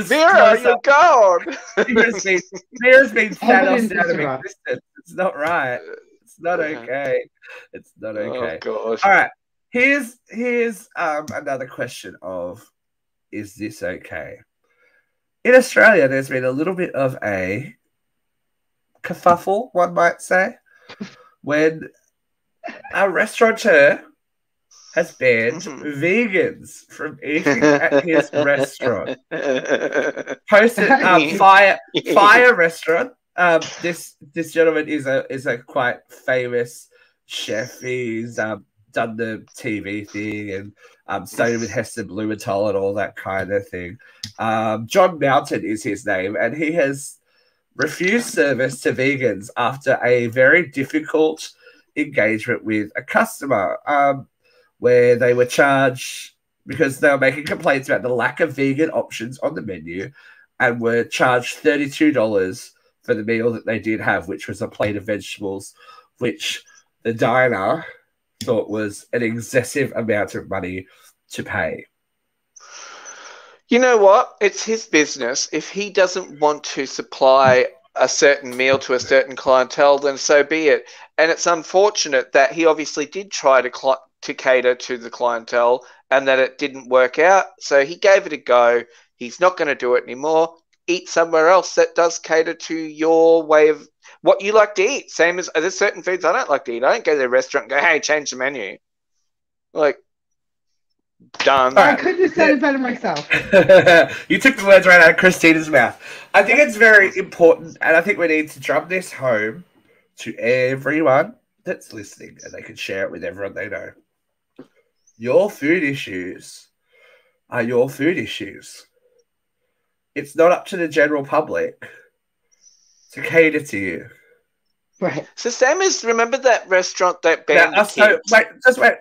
Vera, you're gone.
Vera's been Thanos out of existence. It's not right. It's not okay. It's not okay.
Oh, gosh.
All right. Here's another question of, is this okay? In Australia, there's been a little bit of a kerfuffle, one might say, when a restaurateur has banned vegans from eating at his restaurant. Posted Fire Restaurant. This gentleman is a quite famous chef. He's done the TV thing and studied with Heston Blumenthal and all that kind of thing. John Mountain is his name, and he has refused service to vegans after a very difficult engagement with a customer. Where they were charged because they were making complaints about the lack of vegan options on the menu and were charged $32 for the meal that they did have, which was a plate of vegetables, which the diner thought was an excessive amount of money to pay.
You know what? It's his business. If he doesn't want to supply a certain meal to a certain clientele, then so be it. And it's unfortunate that he obviously did try to cater to the clientele and that it didn't work out. So he gave it a go. He's not going to do it anymore. Eat somewhere else that does cater to your way of what you like to eat. Same as there's certain foods I don't like to eat. I don't go to the restaurant and go, hey, change the menu. Like, done.
I couldn't have said it better myself.
You took the words right out of Christina's mouth. I think it's very important, and I think we need to drum this home to everyone that's listening, and they can share it with everyone they know. Your food issues are your food issues. It's not up to the general public to cater to you.
Right.
So same as, remember that restaurant that banned the kids?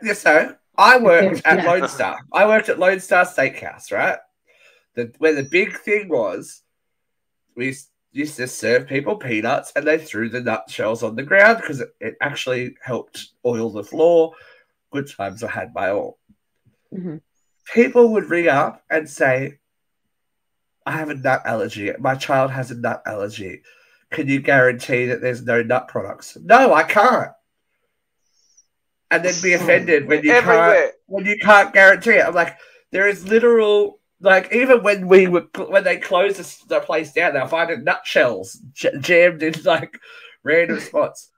Yes, so I worked at Lone Star. I worked at Lone Star Steakhouse, right? Where the big thing was, we used to serve people peanuts and they threw the nutshells on the ground because it actually helped oil the floor. Good times were had by all.
Mm-hmm.
People would ring up and say, I have a nut allergy. My child has a nut allergy. Can you guarantee that there's no nut products? No, I can't. And then be offended when you can't guarantee it. I'm like, there is literal, like, even when they closed the place down, they're finding nutshells jammed in like random spots.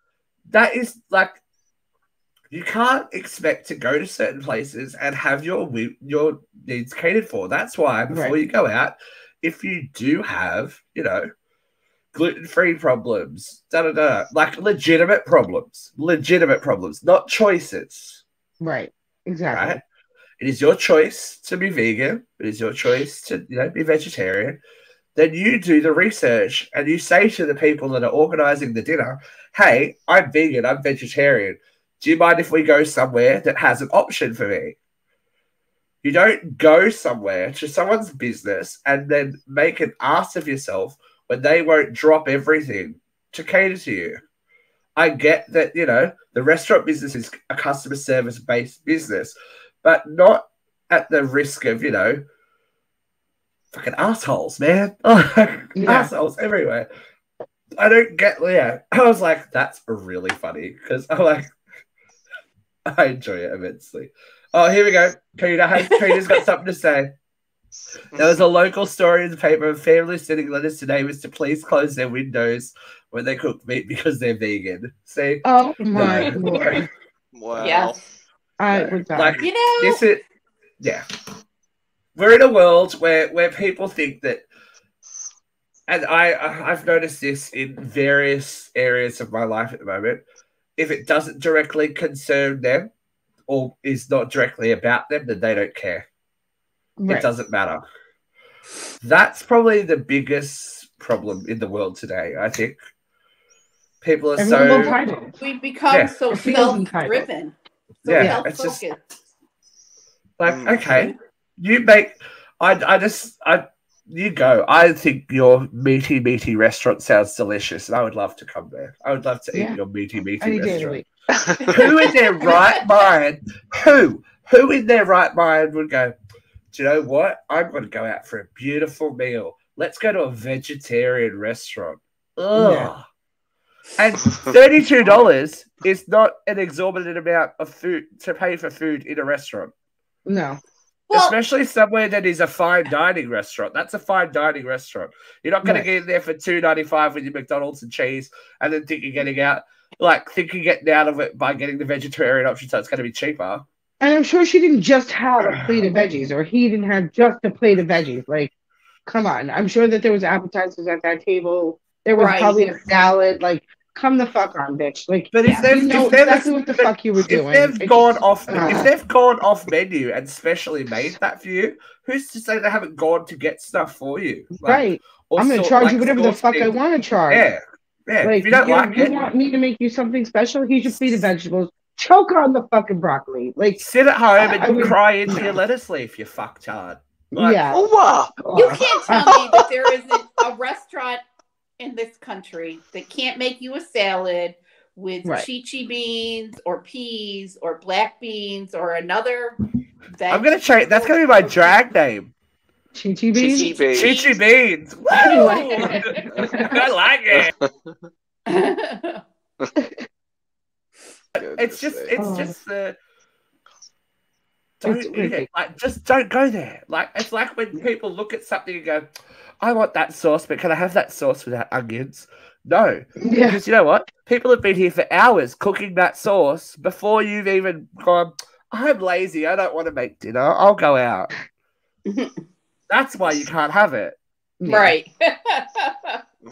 That is like, you can't expect to go to certain places and have your needs catered for. That's why before you go out, if you do have, gluten-free problems, like legitimate problems, not choices.
Right. Exactly.
Right? It is your choice to be vegan. It is your choice to, be vegetarian. Then you do the research and you say to the people that are organizing the dinner, hey, I'm vegan, I'm vegetarian. Do you mind if we go somewhere that has an option for me? You don't go somewhere to someone's business and then make an ass of yourself when they won't drop everything to cater to you. I get that, the restaurant business is a customer service-based business, but not at the risk of, fucking assholes, man. Assholes everywhere. I don't get, I was like, that's really funny because I'm like, I enjoy it immensely. Oh, here we go. Peter's got something to say. There was a local story in the paper of families sending letters to neighbors to please close their windows when they cook meat because they're vegan. See?
Oh my Lord.
Wow.
Yes.
I would die.
Like, we're in a world where people think that, and I've noticed this in various areas of my life at the moment, if it doesn't directly concern them or is not directly about them, then they don't care. Right. It doesn't matter. That's probably the biggest problem in the world today, I think. People are
we've become so self-driven.
It's just like, okay, you make, you go. I think your meaty restaurant sounds delicious, and I would love to come there. I would love to eat your meaty restaurant. Who in their right mind? Who in their right mind would go, do you know what? I'm going to go out for a beautiful meal. Let's go to a vegetarian restaurant. Ugh. Yeah. And $32 is not an exorbitant amount of food to pay for food in a restaurant.
No.
Well,
especially somewhere that is a fine dining restaurant. That's a fine dining restaurant. You're not going to get in there for $2.95 with your McDonald's and cheese and then think you're getting out of it by getting the vegetarian option, so it's going to be cheaper.
And I'm sure she didn't just have a plate of veggies, or he didn't have just a plate of veggies. Like, come on. I'm sure that there was appetizers at that table. There was probably a salad. Like, come the fuck on, bitch. Like,
but if they've
exactly what the fuck you were doing.
If they've gone off menu and specially made that for you, who's to say they haven't gone to get stuff for you?
Like, right. I'm going to charge you whatever the fuck I want to charge.
Yeah. Yeah.
Like,
if you don't
you want me to make you something special? Here's your plate of vegetables. Choke on the fucking broccoli. Like,
sit at home and cry into your lettuce leaf, you fucktard.
Like,
you can't tell me that there isn't a restaurant in this country that can't make you a salad with
Right.
chichi beans or peas or black beans or another
I'm gonna change. That's gonna be my drag name.
Chichi beans.
Chichi beans.
Chichi beans. Woo!
I like it.
I like it. It's just the. Don't
It's
eat
ridiculous.
it. Like, just don't go there. Like, it's like when people look at something and go, "I want that sauce, but can I have that sauce without onions?" No,
Yeah.
because you know what? People have been here for hours cooking that sauce before you've even gone. I'm lazy. I don't want to make dinner. I'll go out. That's why you can't have it.
Yeah.
Right.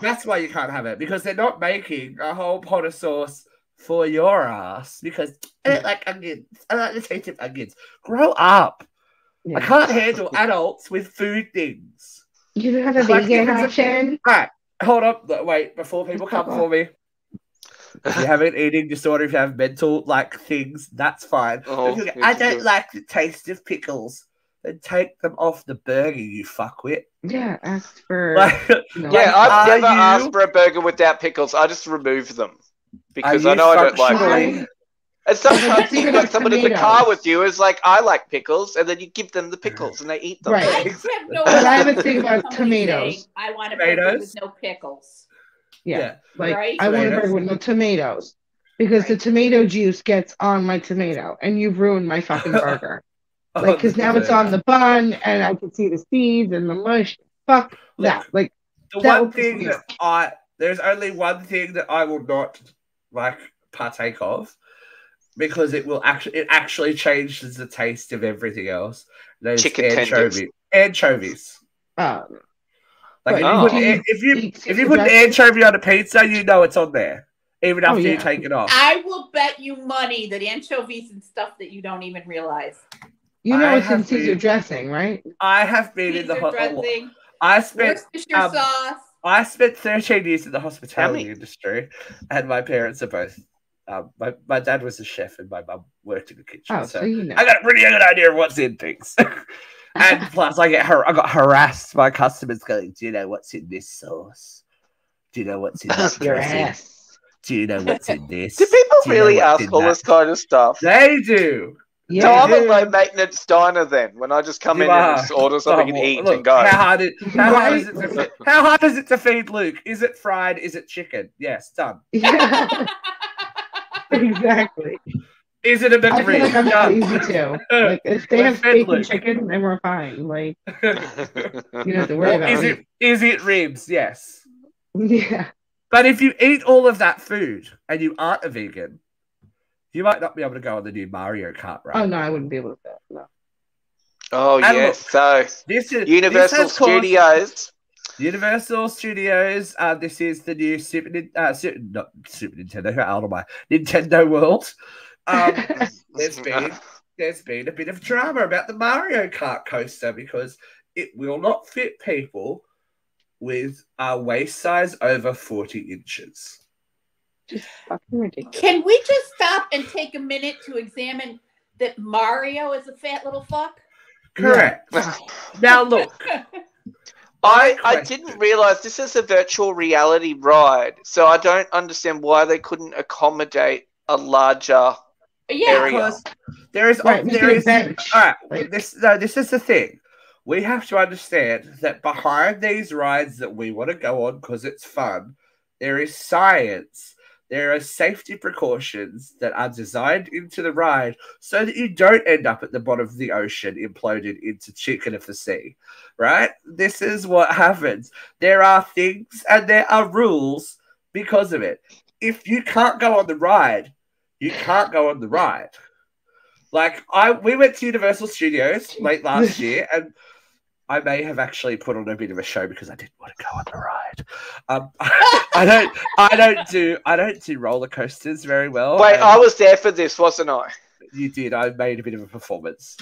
That's why you can't have it, because they're not making a whole pot of sauce for your ass because I don't like onions. I don't like the taste of onions. Grow up.
Yeah.
I can't handle adults with food things.
You don't have a
Like,
vegan
if it's
option?
Right, hold up. Wait, before people come for me. If you have an eating disorder, if you have mental like things, that's fine.
Oh,
If you go, I don't like the taste of pickles. Then take them off the burger, you fuckwit.
Yeah, ask for.
Like,
Yeah, I've never
are
asked
you-
for a burger without pickles. I just remove them because
Are
I
you
know I don't like
functionally-
them. And sometimes
Even
you got
with
someone in the
tomatoes.
car with you is like, I like pickles, and then you give them the pickles and they eat them.
Right.
I have no
But I have a
issue
thing
with
about
somebody
tomatoes.
saying, I want a burger
Tomatoes?
with no pickles.
Yeah. Like,
Right?
I want a
Tomatoes.
burger with no tomatoes. Because the
Right.
tomato juice gets on my tomato, and you've ruined my fucking burger. Like, because now it's on the bun, and I can see the seeds and the mush. Fuck that. Like,
The
that
one
will piss
thing
me
that
off.
there's only one thing that I will not like partake of, because it actually changes the taste of everything else. Those
Chicken tenders.
Anchovies.
Oh,
Like
But
if you
eat
if you put an
dressing?
anchovy on a pizza, you know it's on there, even after you
yeah.
take it off.
I will bet you money that anchovies and stuff that you don't even realize.
You know
I
it's in
have
Caesar
been-
dressing, right?
I have been in the
Caesar dressing,
I spent
Worcestershire sauce.
I spent 13 years in the hospitality
Yummy.
industry, and my parents are both. My dad was a chef, and my mum worked in the kitchen.
Oh,
so
so you know.
I got a pretty good idea of what's in things. And plus, I got harassed by customers going, "Do you know what's in this sauce? Do you know what's in this
Your
dressing?
ass.
Do you know what's in this?"
Do people
Do you know
really
what's
ask
in
all
that?"
this kind of stuff?
They do.
Yeah.
So I'm a
dude.
low maintenance diner then, when I just come
You
in
are.
and just order something and eat
Look,
and go.
How hard is
Right?
it to feed Luke? Is it fried? Is it chicken? Yes, done.
Yeah. Exactly.
Is it a
I feel like I'm
McRib?
that
Done.
easy too. Like, if they have
Fed
steak and
Luke.
chicken, then we're fine. Like, you don't have to
Or
worry about
is it ribs? Yes.
Yeah.
But if you eat all of that food and you aren't a vegan, you might not be able to go on the new Mario Kart, right?
Oh no, I wouldn't be able to do that. No.
Oh,
And
yes. So,
This is
Universal
this has caused-
Studios.
Universal Studios. This is the new Super Nintendo. How old am I? Nintendo World. There's been a bit of drama about the Mario Kart coaster because it will not fit people with a waist size over 40 inches.
Just fucking ridiculous.
Can we just stop and take a minute to examine that Mario is a fat little fuck?
Correct. Now look,
I
question.
didn't realize this is a virtual reality ride, so I don't understand why they couldn't accommodate a larger
Yeah.
area.
because there is
Right,
there is
bench.
all right.
Like-
This is the thing. We have to understand that behind these rides that we want to go on because it's fun, there is science. There are safety precautions that are designed into the ride so that you don't end up at the bottom of the ocean imploded into chicken of the sea, right? This is what happens. There are things and there are rules because of it. If you can't go on the ride, you can't go on the ride. Like we went to Universal Studios late last year, and I may have actually put on a bit of a show because I didn't want to go on the ride. I don't do roller coasters very well.
Wait,
and
I was there for this, wasn't I?
you did. I made a bit of a performance.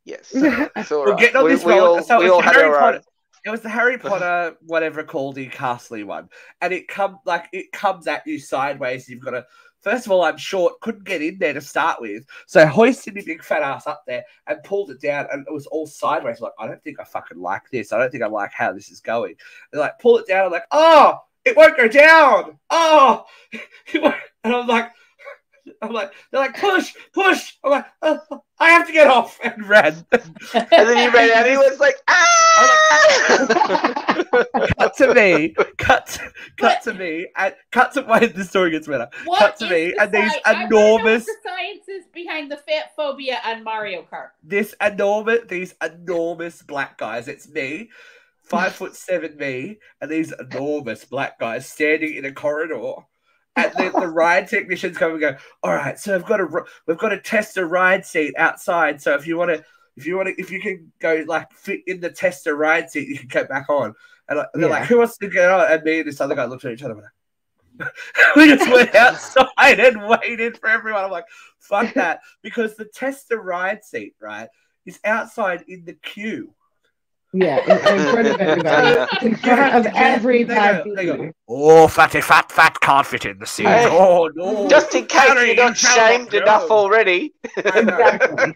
Yes. It's all
We're
right.
getting on this
we
roller.
all,
So
we
it
all
was
had
Harry
our
Potter.
own.
It was the Harry Potter, whatever called Castle one, and it comes at you sideways. You've got to. First of all, I'm short, couldn't get in there to start with, so I hoisted my big fat ass up there and pulled it down, and it was all sideways. Like, I don't think I fucking like this. I don't think I like how this is going. And like, pull it down. I'm like, oh, it won't go down. Oh, and I'm like, they're like, push. I'm like, I have to get off, and ran.
And then you ran out. And he was like,
cut to me, and cut to why the story gets better. Cut to me, and these enormous.
The science is behind the fat phobia on Mario Kart.
These enormous black guys. It's me, 5'7" me, and these enormous black guys standing in a corridor. And then the ride technicians come and go, all right, so we've got to test a ride seat outside. So if you can go like fit in the tester ride seat, you can get back on. And they're like, who wants to get on? And me and this other guy looked at each other. We just went outside and waited for everyone. I'm like, fuck that, because the tester ride seat, right, is outside in the queue.
Yeah, in front of everybody. In front of everybody.
They go, oh, fatty, fat, can't fit in the seat.
Hey,
oh, no.
Just in case you're not shamed enough already.
Exactly.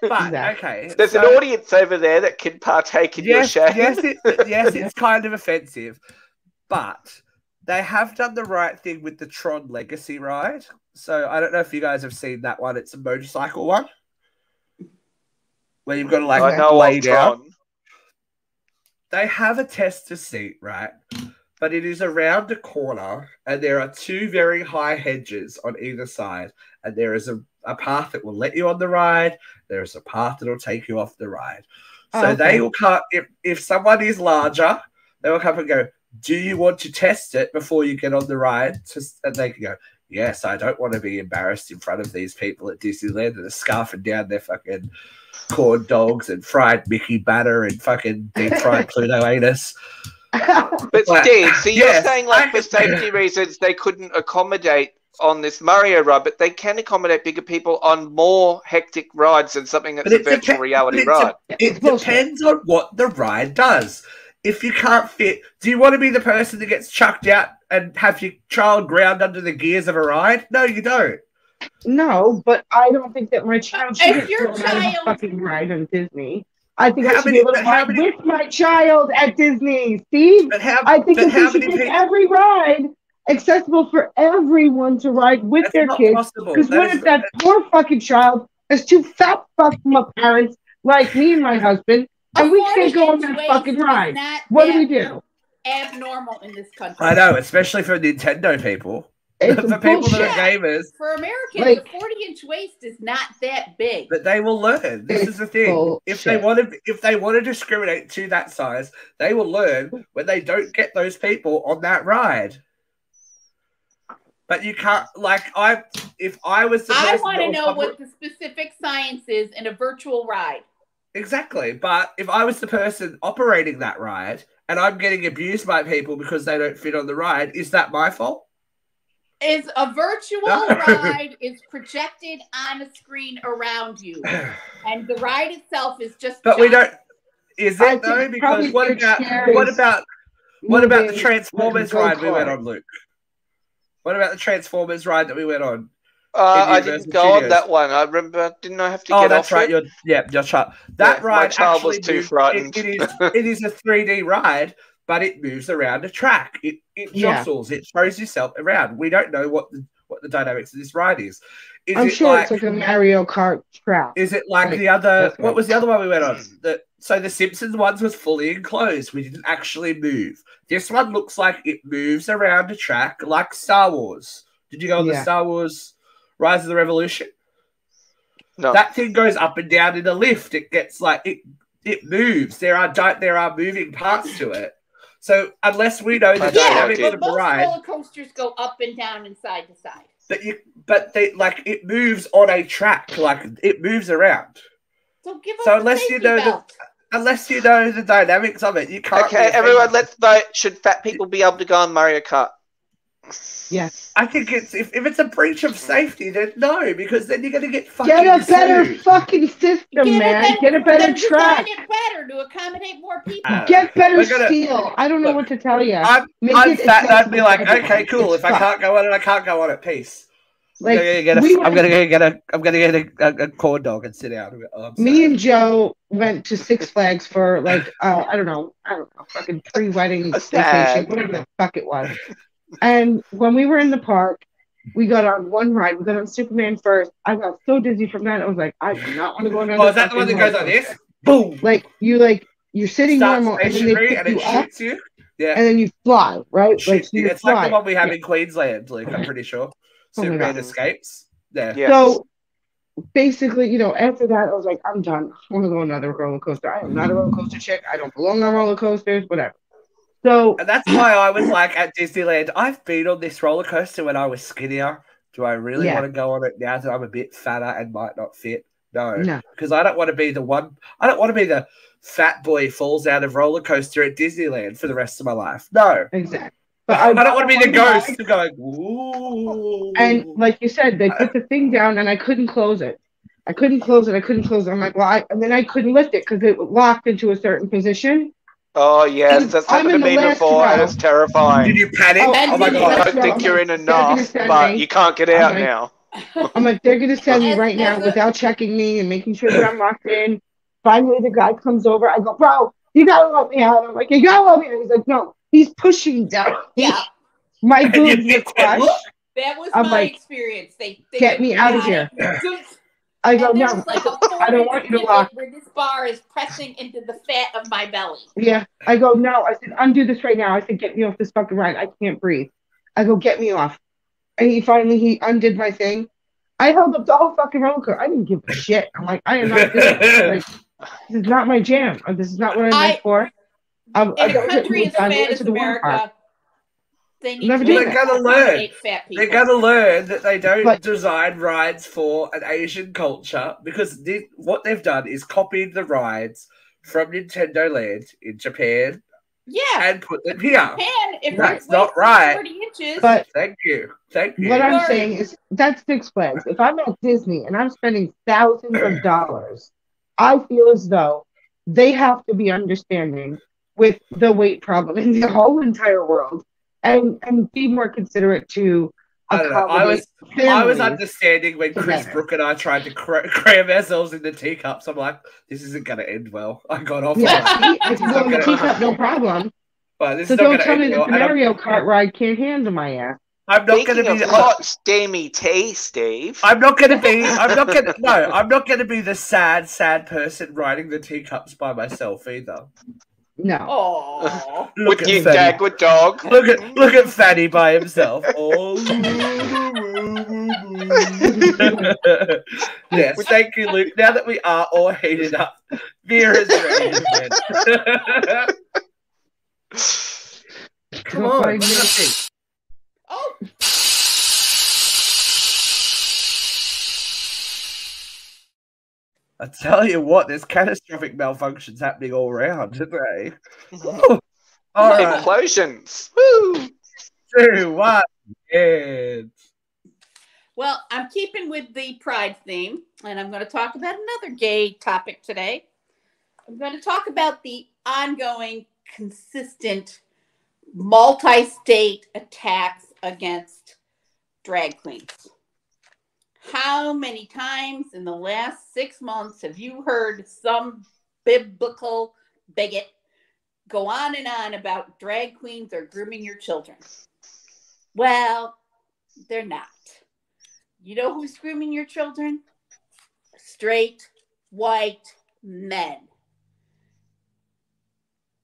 But, okay.
There's an audience over there that can partake in your shame.
Yes, it's kind of offensive. But they have done the right thing with the Tron Legacy ride. So I don't know if you guys have seen that one. It's a motorcycle one. Where you've got to like lay down. They have a tester seat, right? But it is around a corner, and there are two very high hedges on either side. And there is a path that will let you on the ride. There is a path that will take you off the ride. So they will come, if someone is larger, they will come and go, do you want to test it before you get on the ride? And they can go, yes, I don't want to be embarrassed in front of these people at Disneyland that are scarfing down their fucking corn dogs and fried Mickey batter and fucking deep fried Pluto anus.
But Steve, so you're saying like for safety reasons they couldn't accommodate on this Mario ride, but they can accommodate bigger people on more hectic rides than something that's a virtual reality ride.
It depends on what the ride does. If you can't fit, do you want to be the person that gets chucked out and have your child ground under the gears of a ride? No, you don't.
No, but I don't think that my child should get thrown out of a fucking ride on Disney. I think I should be able to ride with my child at Disney, Steve. I think that they should make every ride accessible for everyone to ride with their kids. Because what if that poor fucking child has two fat fucking parents like me and my husband, and we can't go on that fucking ride? What do we do?
Abnormal in this country.
I know, especially for Nintendo people.
For
people that are gamers.
For Americans, a 40-inch waist is not that big.
But they will learn. This is the thing.
Bullshit.
If they want to discriminate to that size, they will learn when they don't get those people on that ride. But you can't, like, if I was the person
I want to know what the specific science is in a virtual ride.
Exactly. But if I was the person operating that ride and I'm getting abused by people because they don't fit on the ride, is that my fault?
Is a virtual ride is projected on a screen around you, and the ride itself is just.
But we don't. Is it though? Because what about the Transformers ride we went on, Luke? What about the Transformers ride that we went on?
I didn't go on that one. I remember. Didn't I have to get off? Oh, that's
right. Your child. That ride.
My child was too frightened.
It is a 3D ride. But it moves around a track. It jostles. It throws yourself around. We don't know what the dynamics of this ride is.
I'm sure it's like a Mario Kart track.
Is it like the other? What was the other one we went on? So the Simpsons ones was fully enclosed. We didn't actually move. This one looks like it moves around a track like Star Wars. Did you go on the Star Wars Rise of the Revolution?
No.
That thing goes up and down in a lift. It gets like it moves. There are moving parts to it. So unless we know the dynamics of the ride,
roller coasters go up and down and side to side.
But it moves on a track, like it moves around.
So give us unless you
know the dynamics of it, you can't.
Okay, everyone, let's vote. Should fat people be able to go on Mario Kart?
Yes.
I think it's if it's a breach of safety, then no, because then you're going to get fucking
Get a better fucking system, man. Get a better track.
Get better to accommodate more people.
Get better steel. I don't know what to tell you.
I'm fat and I'd be like, okay, cool. If I can't go on it, I can't go on it. Peace.
Like
I'm gonna get a corn dog and sit down.
Me and Joe went to Six Flags for like I don't know, fucking pre-wedding vacation, whatever the fuck it was. And when we were in the park, we got on one ride. We got on Superman first. I got so dizzy from that. I was like, I do not want to go on another.
Oh, is that the one that goes like this? Boom!
Like you're sitting normal, and then they pick you up,
shoots you. Yeah,
and then you fly, right? Like
it's like the one we have in Queensland. Like I'm pretty sure. Superman escapes. Yeah.
Yes. So basically, after that, I was like, I'm done. I want to go on another roller coaster. I am not a roller coaster chick. I don't belong on roller coasters. Whatever. So
and that's why I was like at Disneyland. I've been on this roller coaster when I was skinnier. Do I really want to go on it now that I'm a bit fatter and might not fit? No, because I don't want to be the one. I don't want to be the fat boy falls out of roller coaster at Disneyland for the rest of my life. No,
exactly.
But I don't want to be the ghost going. Ooh.
And like you said, they put the thing down, and I couldn't close it. I couldn't close it. I'm like, well, and then I couldn't lift it because it locked into a certain position.
Oh yes, that's happened to me before, and it's terrifying.
Did you panic? Oh my god!
I don't think you're in enough, but you can't get out now.
I'm like, they're gonna send me right now without checking me and making sure that I'm locked in. Finally, the guy comes over. I go, bro, you gotta let me out. I'm like, you gotta let me out. He's like, no, he's pushing down.
Yeah,
my boobs are crushed.
That was my experience. They
get me out of here. I go, no,
like
I don't want you to lock.
Where this bar is pressing into the fat of my belly.
Yeah. I go, no. I said, undo this right now. I said, get me off this fucking ride. I can't breathe. I go, get me off. And he undid my thing. I held up the whole fucking roller coaster. I didn't give a shit. I'm like, I am not doing it. Like, this is not my jam. This is not what I'm meant for.
In a country as fat as America, they
gotta learn. They gotta learn that they don't design rides for an Asian culture because what they've done is copied the rides from Nintendo Land in Japan.
Yeah,
and put them here.
Japan,
that's not right.
30 inches.
But
thank you.
What I'm saying is that's Six Flags. If I'm at Disney and I'm spending thousands of dollars, I feel as though they have to be understanding with the weight problem in the whole entire world. And be more considerate to
I was understanding when Chris Brook and I tried to cram ourselves in the teacups. I'm like, this isn't going to end well. I got off.
I can go in the teacup, no problem.
But this
so don't tell me that the Mario Kart ride can't handle my ass.
I'm not going to be hot, steamy tea, Steve.
I'm not going to be the sad person riding the teacups by myself either.
No.
With your Dagwood dog.
Look at Fanny by himself. Oh. Yes, thank you, Luke. Now that we are all heated up, Vera's ready again. Come on.
Oh.
I tell you what, there's catastrophic malfunctions happening all around, isn't there?
All right. Implosions. Woo!
2, 1, and...
Well, I'm keeping with the Pride theme, and I'm going to talk about another gay topic today. I'm going to talk about the ongoing, consistent, multi-state attacks against drag queens. How many times in the last 6 months have you heard some biblical bigot go on and on about drag queens are grooming your children? Well, they're not. You know who's grooming your children? Straight, white men.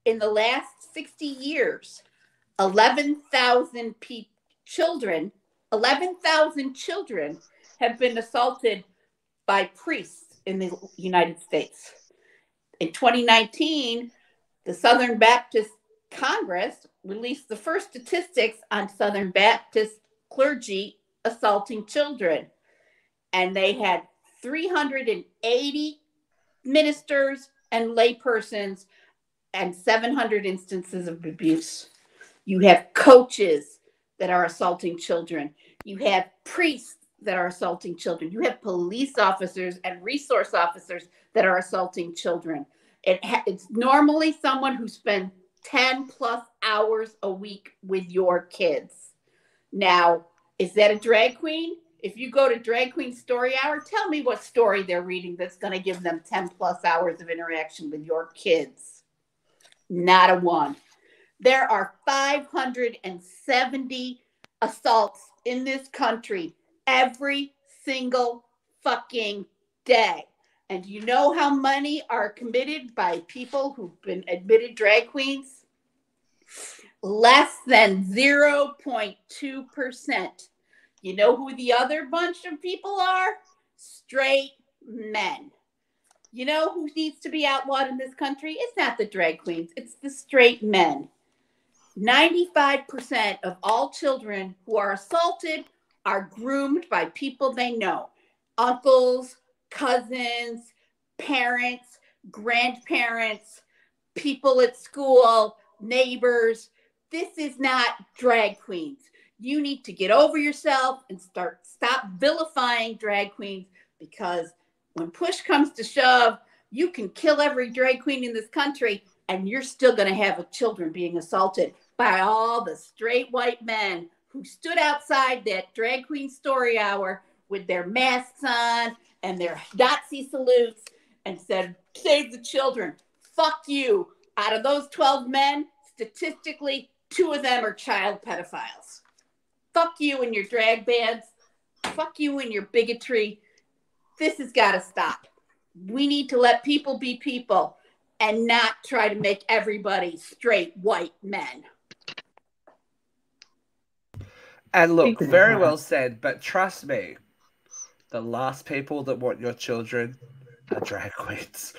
In the last 60 years, 11,000 children have been assaulted by priests in the United States. In 2019, the Southern Baptist Congress released the first statistics on Southern Baptist clergy assaulting children. And they had 380 ministers and laypersons and 700 instances of abuse. You have coaches that are assaulting children. You have priests that are assaulting children. You have police officers and resource officers that are assaulting children. It's normally someone who spends 10 plus hours a week with your kids. Now, is that a drag queen? If you go to Drag Queen Story Hour, tell me what story they're reading that's going to give them 10 plus hours of interaction with your kids. Not a one. There are 570 assaults in this country every single fucking day. And do you know how many are committed by people who've been admitted drag queens? Less than 0.2%. You know who the other bunch of people are? Straight men. You know who needs to be outlawed in this country? It's not the drag queens. It's the straight men. 95% of all children who are assaulted are groomed by people they know. Uncles, cousins, parents, grandparents, people at school, neighbors. This is not drag queens. You need to get over yourself and stop vilifying drag queens, because when push comes to shove, you can kill every drag queen in this country and you're still going to have children being assaulted by all the straight white men who stood outside that Drag Queen Story Hour with their masks on and their Nazi salutes and said, save the children. Fuck you. Out of those 12 men, statistically, 2 of them are child pedophiles. Fuck you and your drag bands. Fuck you and your bigotry. This has got to stop. We need to let people be people and not try to make everybody straight white men.
And look, very well said, but trust me, the last people that want your children are drag queens.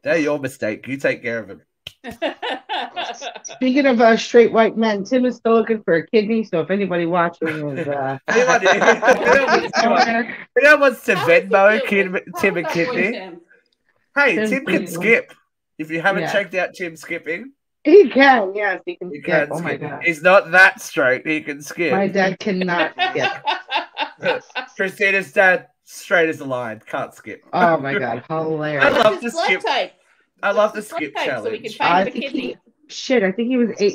They're your mistake. You take care of them.
Speaking of straight white men, Tim is still looking for a kidney, so if anybody watching is...
anyone wants to Venmo Tim a kidney? Hey, Tim can skip. If you haven't checked out Tim skipping...
He can, yes, he can skip. Oh my
skip.
God.
He's not that straight. He can skip.
My dad cannot skip.
Christina's dad, straight as a line, can't skip.
Oh my God, hilarious.
I love the skip. I love the skip challenge.
So we can find the kidney.
I think he was A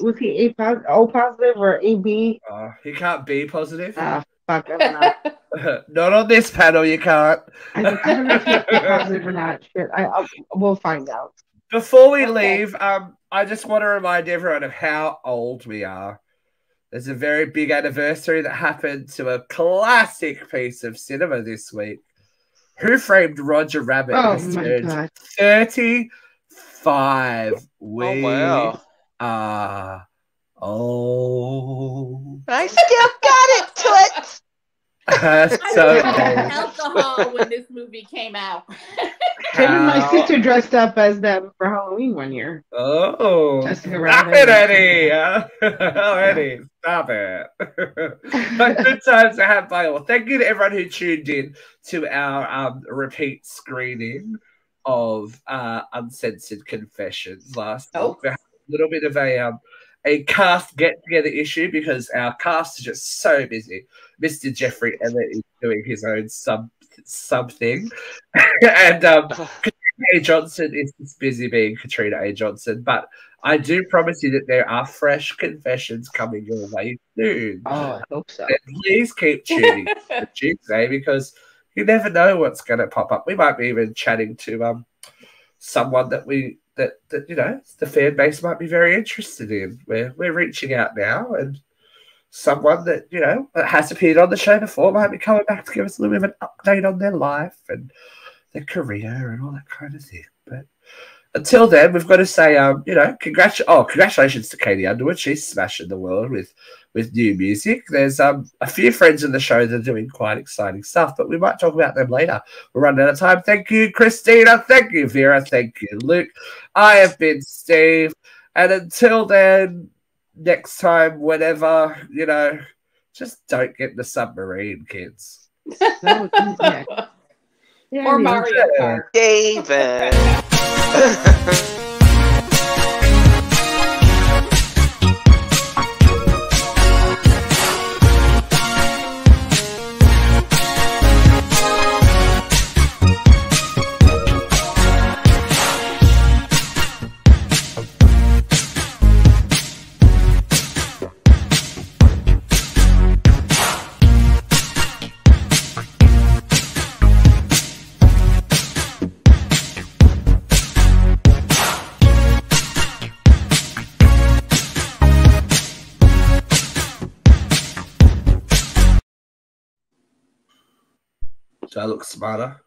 positive, O positive or AB?
He can't be positive.
Fuck, I don't know.
Not on this panel, you can't.
I don't know if he's positive or not. Shit, we'll find out.
Before we leave, I just want to remind everyone of how old we are. There's a very big anniversary that happened to a classic piece of cinema this week. Who Framed Roger Rabbit has turned 35. We are old.
I still got it, Toots.
I had alcohol when this movie came out.
Tim and my sister dressed up as them for Halloween one year.
Oh, stop it, Eddie! Eddie, stop it! But good times to have by all. Thank you to everyone who tuned in to our repeat screening of Uncensored Confessions last week. We had a little bit of a cast get-together issue because our cast is just so busy. Mr. Jeffrey Emmett is doing his own something. And Katrina A. Johnson is just busy being Katrina A. Johnson. But I do promise you that there are fresh confessions coming your way soon.
Oh, I hope so.
And please keep tuning to Tuesday because you never know what's going to pop up. We might be even chatting to someone that you know the fan base might be very interested in. We're reaching out now, and someone that you know that has appeared on the show before might be coming back to give us a little bit of an update on their life and their career and all that kind of thing. But until then, we've got to say, you know, congratulations to Katie Underwood. She's smashing the world with new music. There's a few friends in the show that are doing quite exciting stuff, but we might talk about them later. We're running out of time. Thank you, Christina. Thank you, Vera. Thank you, Luke. I have been Steve. And until then, next time, whenever, you know, just don't get in the submarine, kids.
Or Mario Kart.
David.
I look smarter.